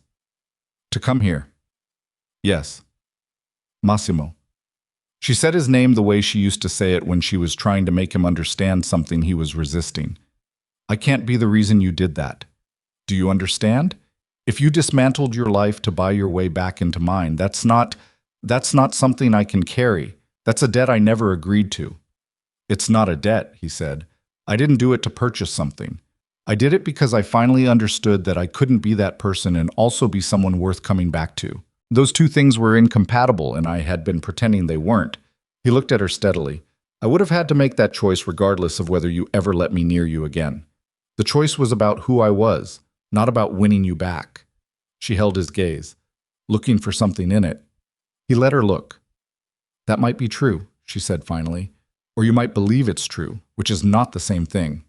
To come here. Yes. Massimo. She said his name the way she used to say it when she was trying to make him understand something he was resisting. I can't be the reason you did that. Do you understand? If you dismantled your life to buy your way back into mine, that's not something I can carry. That's a debt I never agreed to. It's not a debt, he said. I didn't do it to purchase something. I did it because I finally understood that I couldn't be that person and also be someone worth coming back to. Those 2 things were incompatible, and I had been pretending they weren't. He looked at her steadily. I would have had to make that choice regardless of whether you ever let me near you again. The choice was about who I was, not about winning you back. She held his gaze, looking for something in it. He let her look. That might be true, she said finally, or you might believe it's true, which is not the same thing.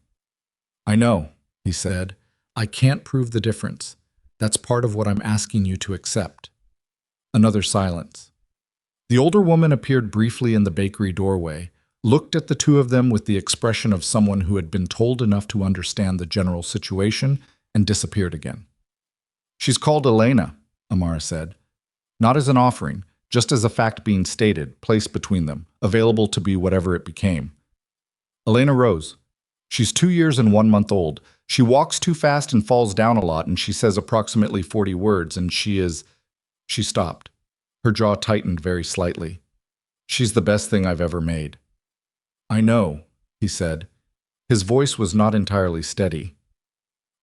I know, he said. I can't prove the difference. That's part of what I'm asking you to accept. Another silence. The older woman appeared briefly in the bakery doorway, looked at the 2 of them with the expression of someone who had been told enough to understand the general situation, and disappeared again. She's called Elena, Amara said. Not as an offering, just as a fact being stated, placed between them, available to be whatever it became. Elena rose. She's 2 years and 1 month old. She walks too fast and falls down a lot, and she says approximately 40 words, and She stopped. Her jaw tightened very slightly. She's the best thing I've ever made. I know, he said. His voice was not entirely steady.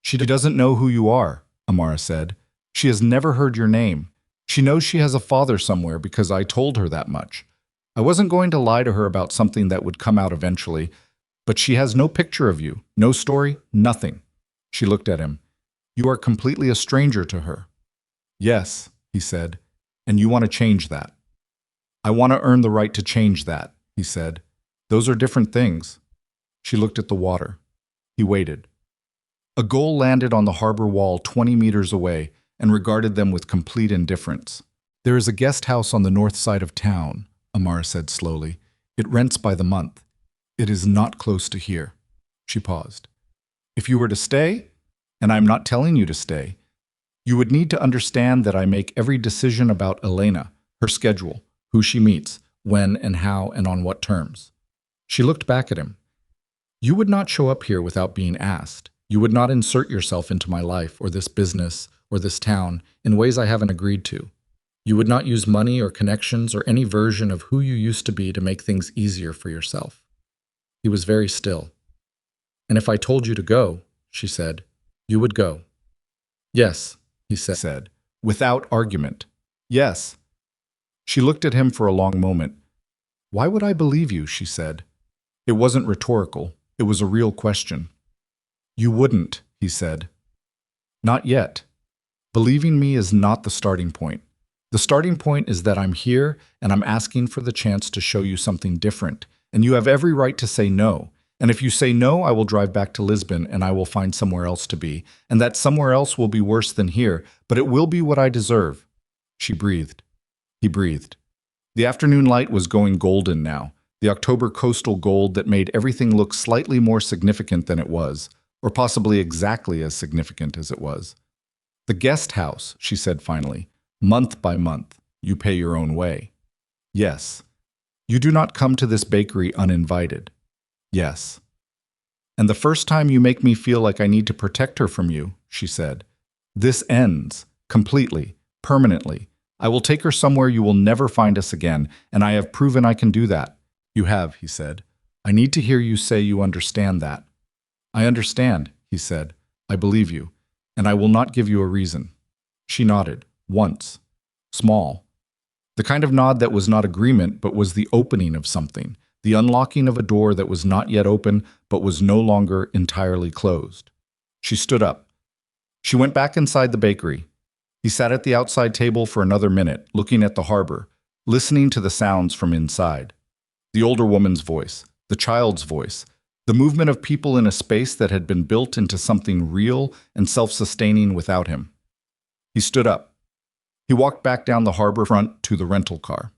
She doesn't know who you are, Amara said. She has never heard your name. She knows she has a father somewhere because I told her that much. I wasn't going to lie to her about something that would come out eventually, But she has no picture of you, no story, nothing. She looked at him. You are completely a stranger to her. Yes, he said, and you want to change that. I want to earn the right to change that, he said. Those are different things. She looked at the water. He waited. A gull landed on the harbor wall 20 meters away and regarded them with complete indifference. There is a guest house on the north side of town, Amara said slowly. It rents by the month. It is not close to here. She paused. If you were to stay, and I'm not telling you to stay, you would need to understand that I make every decision about Elena, her schedule, who she meets, when and how and on what terms. She looked back at him. You would not show up here without being asked. You would not insert yourself into my life or this business or this town in ways I haven't agreed to. You would not use money or connections or any version of who you used to be to make things easier for yourself. He was very still. And if I told you to go, she said, you would go. Yes, he said, without argument. Yes. She looked at him for a long moment. Why would I believe you, she said. It wasn't rhetorical. It was a real question. You wouldn't, he said. Not yet. Believing me is not the starting point. The starting point is that I'm here and I'm asking for the chance to show you something different, and you have every right to say no. And if you say no, I will drive back to Lisbon and I will find somewhere else to be, and that somewhere else will be worse than here, but it will be what I deserve. She breathed. He breathed. The afternoon light was going golden now, the October coastal gold that made everything look slightly more significant than it was, or possibly exactly as significant as it was. The guest house, she said finally, month by month, you pay your own way. Yes. You do not come to this bakery uninvited. Yes. And the first time you make me feel like I need to protect her from you, she said. This ends, completely, permanently. I will take her somewhere you will never find us again, and I have proven I can do that. You have, he said. I need to hear you say you understand that. I understand, he said. I believe you, and I will not give you a reason. She nodded, once. Small. The kind of nod that was not agreement, but was the opening of something, the unlocking of a door that was not yet open, but was no longer entirely closed. She stood up. She went back inside the bakery. He sat at the outside table for another minute, looking at the harbor, listening to the sounds from inside. The older woman's voice, the child's voice, the movement of people in a space that had been built into something real and self-sustaining without him. He stood up. He walked back down the harbor front to the rental car.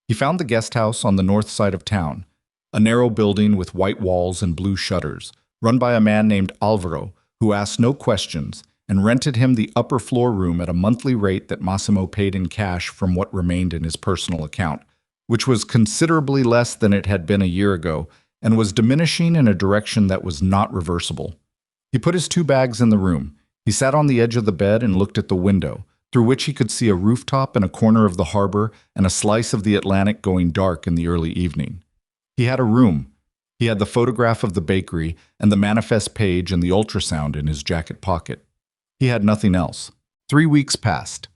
He found the guest house on the north side of town, a narrow building with white walls and blue shutters, run by a man named Alvaro, who asked no questions and rented him the upper floor room at a monthly rate that Massimo paid in cash from what remained in his personal account, which was considerably less than it had been a year ago and was diminishing in a direction that was not reversible. He put his 2 bags in the room. He sat on the edge of the bed and looked at the window, through which he could see a rooftop and a corner of the harbor and a slice of the Atlantic going dark in the early evening. He had a room. He had the photograph of the bakery and the manifest page and the ultrasound in his jacket pocket. He had nothing else. 3 weeks passed.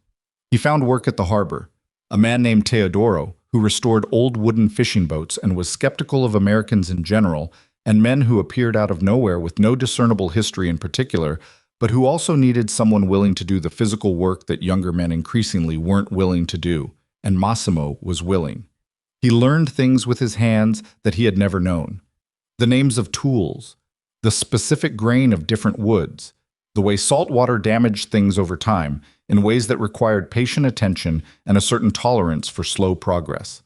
He found work at the harbor. A man named Teodoro, who restored old wooden fishing boats and was skeptical of Americans in general, and men who appeared out of nowhere with no discernible history in particular, but who also needed someone willing to do the physical work that younger men increasingly weren't willing to do, and Massimo was willing. He learned things with his hands that he had never known. The names of tools, the specific grain of different woods, the way salt water damaged things over time in ways that required patient attention and a certain tolerance for slow progress.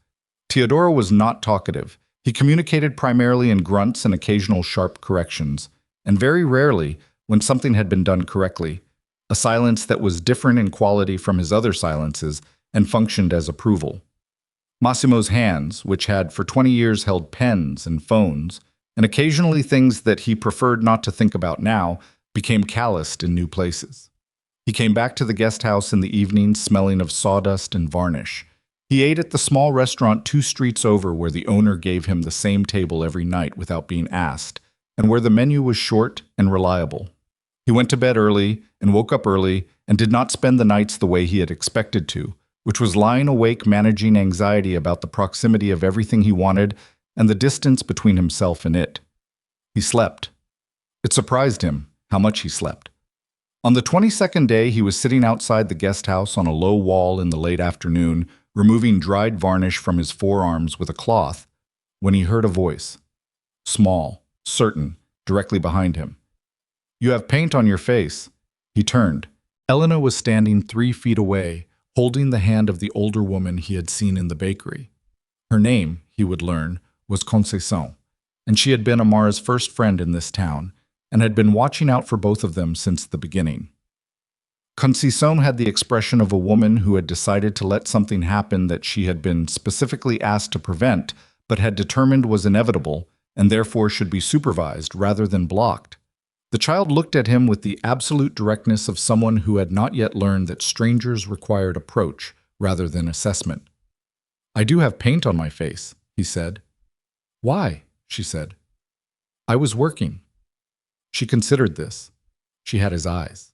Teodoro was not talkative. He communicated primarily in grunts and occasional sharp corrections, and very rarely, when something had been done correctly, a silence that was different in quality from his other silences and functioned as approval. Massimo's hands, which had for 20 years held pens and phones, and occasionally things that he preferred not to think about now, became calloused in new places. He came back to the guest house in the evening smelling of sawdust and varnish. He ate at the small restaurant 2 streets over where the owner gave him the same table every night without being asked, and where the menu was short and reliable. He went to bed early and woke up early and did not spend the nights the way he had expected to, which was lying awake managing anxiety about the proximity of everything he wanted and the distance between himself and it. He slept. It surprised him how much he slept. On the 22nd day, he was sitting outside the guest house on a low wall in the late afternoon, removing dried varnish from his forearms with a cloth, when he heard a voice. Small, certain, directly behind him. "You have paint on your face." He turned. Elena was standing 3 feet away, holding the hand of the older woman he had seen in the bakery. Her name, he would learn, was Conceição, and she had been Amara's first friend in this town, and had been watching out for both of them since the beginning. Conceição had the expression of a woman who had decided to let something happen that she had been specifically asked to prevent, but had determined was inevitable, and therefore should be supervised rather than blocked. The child looked at him with the absolute directness of someone who had not yet learned that strangers required approach rather than assessment. "I do have paint on my face," he said. "Why?" she said. "I was working." She considered this. She had his eyes.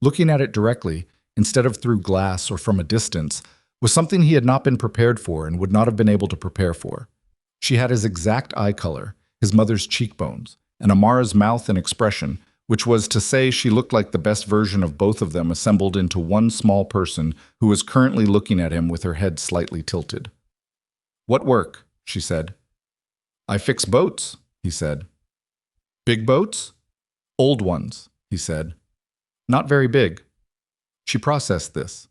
Looking at it directly, instead of through glass or from a distance, was something he had not been prepared for and would not have been able to prepare for. She had his exact eye color, his mother's cheekbones, and Amara's mouth and expression, which was to say she looked like the best version of both of them assembled into one small person who was currently looking at him with her head slightly tilted. "What work?" she said. "I fix boats," he said. "Big boats?" "Old ones," he said. "Not very big." She processed this.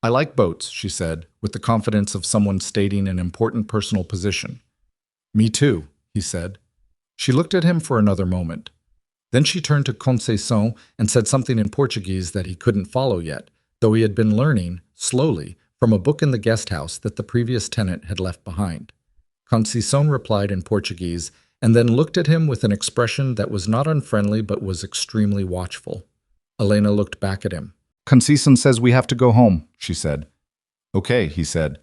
"I like boats," she said, with the confidence of someone stating an important personal position. "Me too," he said. She looked at him for another moment. Then she turned to Conceição and said something in Portuguese that he couldn't follow yet, though he had been learning, slowly, from a book in the guest house that the previous tenant had left behind. Conceição replied in Portuguese, and then looked at him with an expression that was not unfriendly but was extremely watchful. Elena looked back at him. "Conceição says we have to go home," she said. "Okay," he said.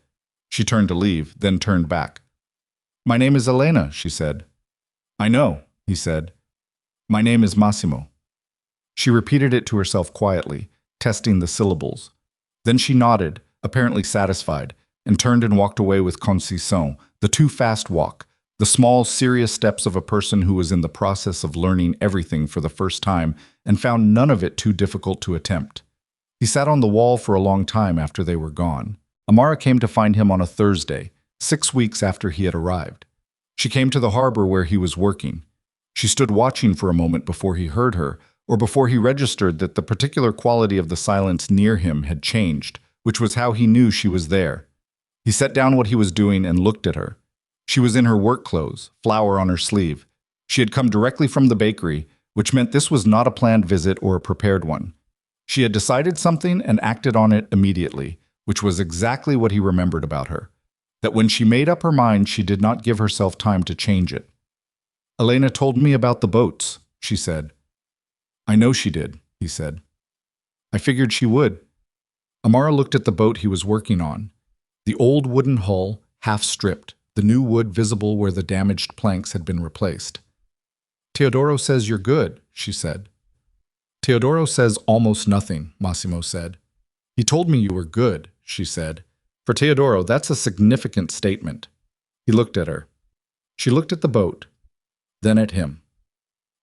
She turned to leave, then turned back. "My name is Elena," she said. "I know," he said. "My name is Massimo." She repeated it to herself quietly, testing the syllables. Then she nodded, apparently satisfied, and turned and walked away with Conceição, the too-fast walk, the small, serious steps of a person who was in the process of learning everything for the first time and found none of it too difficult to attempt. He sat on the wall for a long time after they were gone. Amara came to find him on a Thursday, 6 weeks after he had arrived. She came to the harbor where he was working. She stood watching for a moment before he heard her, or before he registered that the particular quality of the silence near him had changed, which was how he knew she was there. He set down what he was doing and looked at her. She was in her work clothes, flower on her sleeve. She had come directly from the bakery, which meant this was not a planned visit or a prepared one. She had decided something and acted on it immediately, which was exactly what he remembered about her. That when she made up her mind, she did not give herself time to change it. "Elena told me about the boats," she said. "I know she did," he said. "I figured she would." Amara looked at the boat he was working on. The old wooden hull, half stripped, the new wood visible where the damaged planks had been replaced. "Teodoro says you're good," she said. "Teodoro says almost nothing," Massimo said. "He told me you were good," she said. "For Teodoro, that's a significant statement." He looked at her. She looked at the boat, then at him.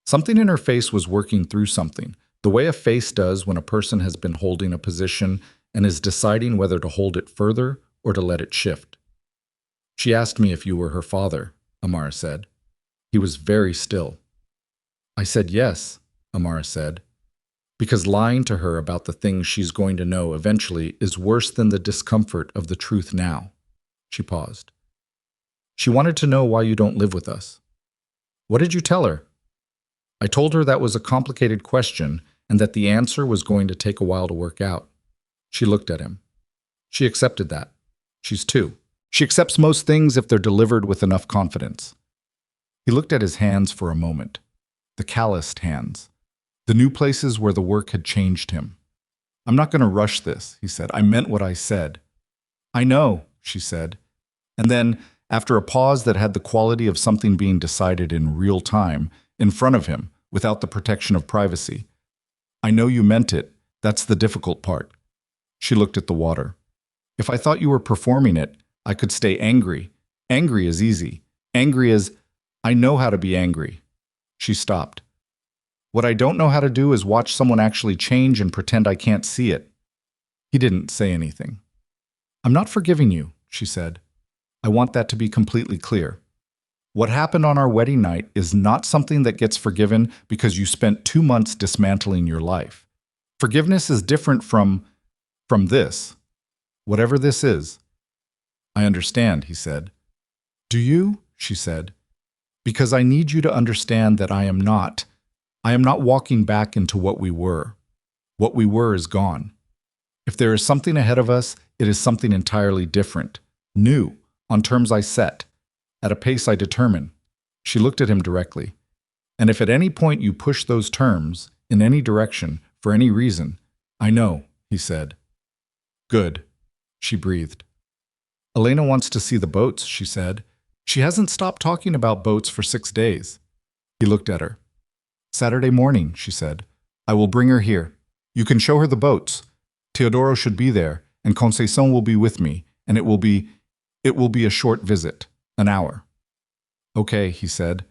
Something in her face was working through something, the way a face does when a person has been holding a position and is deciding whether to hold it further or to let it shift. "She asked me if you were her father," Amara said. He was very still. "I said yes," Amara said, "because lying to her about the things she's going to know eventually is worse than the discomfort of the truth now." She paused. "She wanted to know why you don't live with us." "What did you tell her?" "I told her that was a complicated question and that the answer was going to take a while to work out." She looked at him. She accepted that. She's 2. She accepts most things if they're delivered with enough confidence. He looked at his hands for a moment. The calloused hands. The new places where the work had changed him. "I'm not going to rush this," he said. "I meant what I said." "I know," she said. And then, after a pause that had the quality of something being decided in real time, in front of him, without the protection of privacy, "I know you meant it. That's the difficult part." She looked at the water. "If I thought you were performing it, I could stay angry. Angry is easy. Angry as, I know how to be angry. She stopped. What I don't know how to do is watch someone actually change and pretend I can't see it. He didn't say anything. I'm not forgiving you, she said. I want that to be completely clear. What happened on our wedding night is not something that gets forgiven because you spent 2 months dismantling your life. Forgiveness is different from this. Whatever this is. I understand, he said. Do you? She said. Because I need you to understand that I am not walking back into what we were. What we were is gone. If there is something ahead of us, it is something entirely different, new, on terms I set, at a pace I determine. She looked at him directly. And if at any point you push those terms, in any direction, for any reason, I know, he said. Good, she breathed. Elena wants to see the boats, she said. She hasn't stopped talking about boats for 6 days. He looked at her. Saturday morning, she said. I will bring her here. You can show her the boats. Teodoro should be there, and Conceição will be with me, and it will be a short visit, an hour. Okay, he said.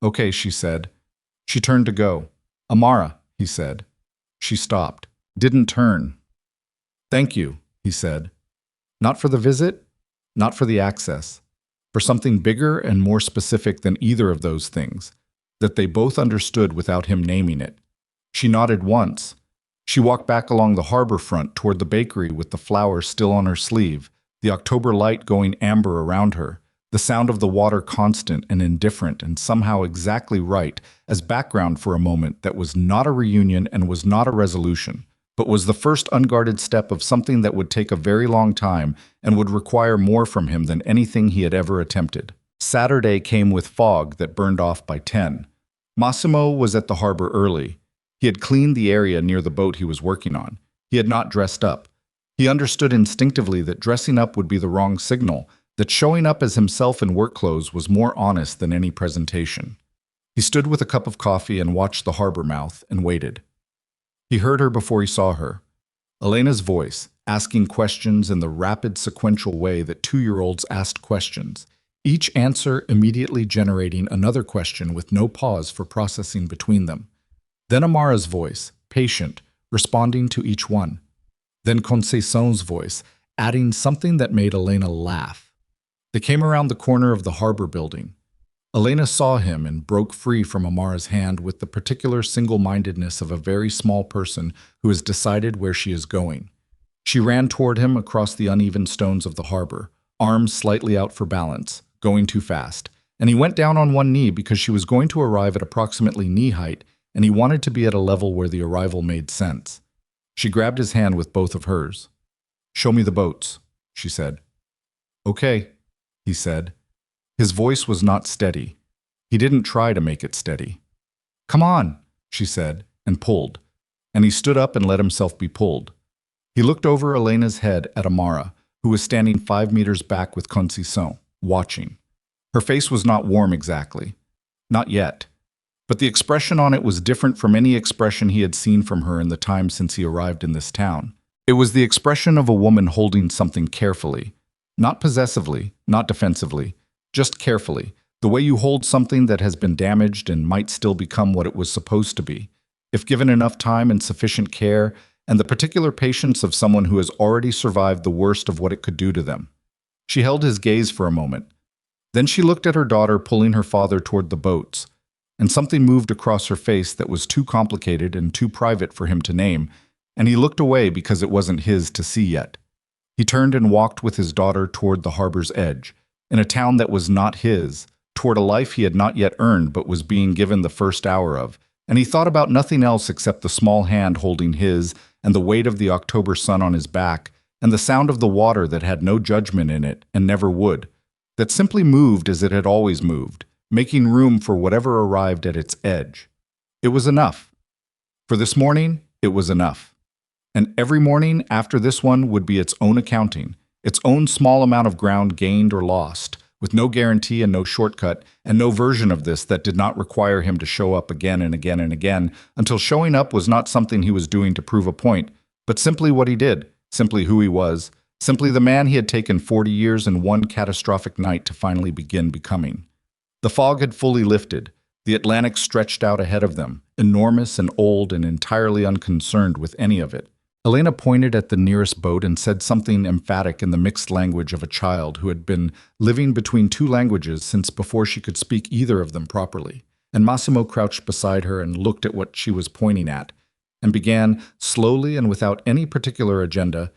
Okay, she said. She turned to go. Amara, he said. She stopped, didn't turn. Thank you, he said. Not for the visit, not for the access, for something bigger and more specific than either of those things, that they both understood without him naming it. She nodded once. She walked back along the harbor front toward the bakery with the flower still on her sleeve, the October light going amber around her, the sound of the water constant and indifferent and somehow exactly right as background for a moment that was not a reunion and was not a resolution, but was the first unguarded step of something that would take a very long time and would require more from him than anything he had ever attempted. Saturday came with fog that burned off by 10. Massimo was at the harbor early. He had cleaned the area near the boat he was working on. He had not dressed up. He understood instinctively that dressing up would be the wrong signal, that showing up as himself in work clothes was more honest than any presentation. He stood with a cup of coffee and watched the harbor mouth and waited. He heard her before he saw her. Elena's voice, asking questions in the rapid sequential way that 2-year-olds asked questions, each answer immediately generating another question with no pause for processing between them. Then Amara's voice, patient, responding to each one. Then Conceição's voice, adding something that made Elena laugh. They came around the corner of the harbor building. Elena saw him and broke free from Amara's hand with the particular single-mindedness of a very small person who has decided where she is going. She ran toward him across the uneven stones of the harbor, arms slightly out for balance, going too fast, and he went down on one knee because she was going to arrive at approximately knee height, and he wanted to be at a level where the arrival made sense. She grabbed his hand with both of hers. "Show me the boats," she said. "Okay," he said. His voice was not steady. He didn't try to make it steady. "Come on," she said, and pulled. And he stood up and let himself be pulled. He looked over Elena's head at Amara, who was standing 5 meters back with Conceição, watching. Her face was not warm exactly. Not yet. But the expression on it was different from any expression he had seen from her in the time since he arrived in this town. It was the expression of a woman holding something carefully. Not possessively, not defensively, just carefully, the way you hold something that has been damaged and might still become what it was supposed to be, if given enough time and sufficient care, and the particular patience of someone who has already survived the worst of what it could do to them. She held his gaze for a moment. Then she looked at her daughter pulling her father toward the boats, and something moved across her face that was too complicated and too private for him to name, and he looked away because it wasn't his to see yet. He turned and walked with his daughter toward the harbor's edge, in a town that was not his, toward a life he had not yet earned but was being given the first hour of, and he thought about nothing else except the small hand holding his and the weight of the October sun on his back and the sound of the water that had no judgment in it and never would, that simply moved as it had always moved, making room for whatever arrived at its edge. It was enough. For this morning, it was enough. And every morning after this one would be its own accounting, its own small amount of ground gained or lost, with no guarantee and no shortcut, and no version of this that did not require him to show up again and again and again, until showing up was not something he was doing to prove a point, but simply what he did, simply who he was, simply the man he had taken 40 years and one catastrophic night to finally begin becoming. The fog had fully lifted. The Atlantic stretched out ahead of them, enormous and old and entirely unconcerned with any of it. Elena pointed at the nearest boat and said something emphatic in the mixed language of a child who had been living between two languages since before she could speak either of them properly. And Massimo crouched beside her and looked at what she was pointing at, and began, slowly and without any particular agenda,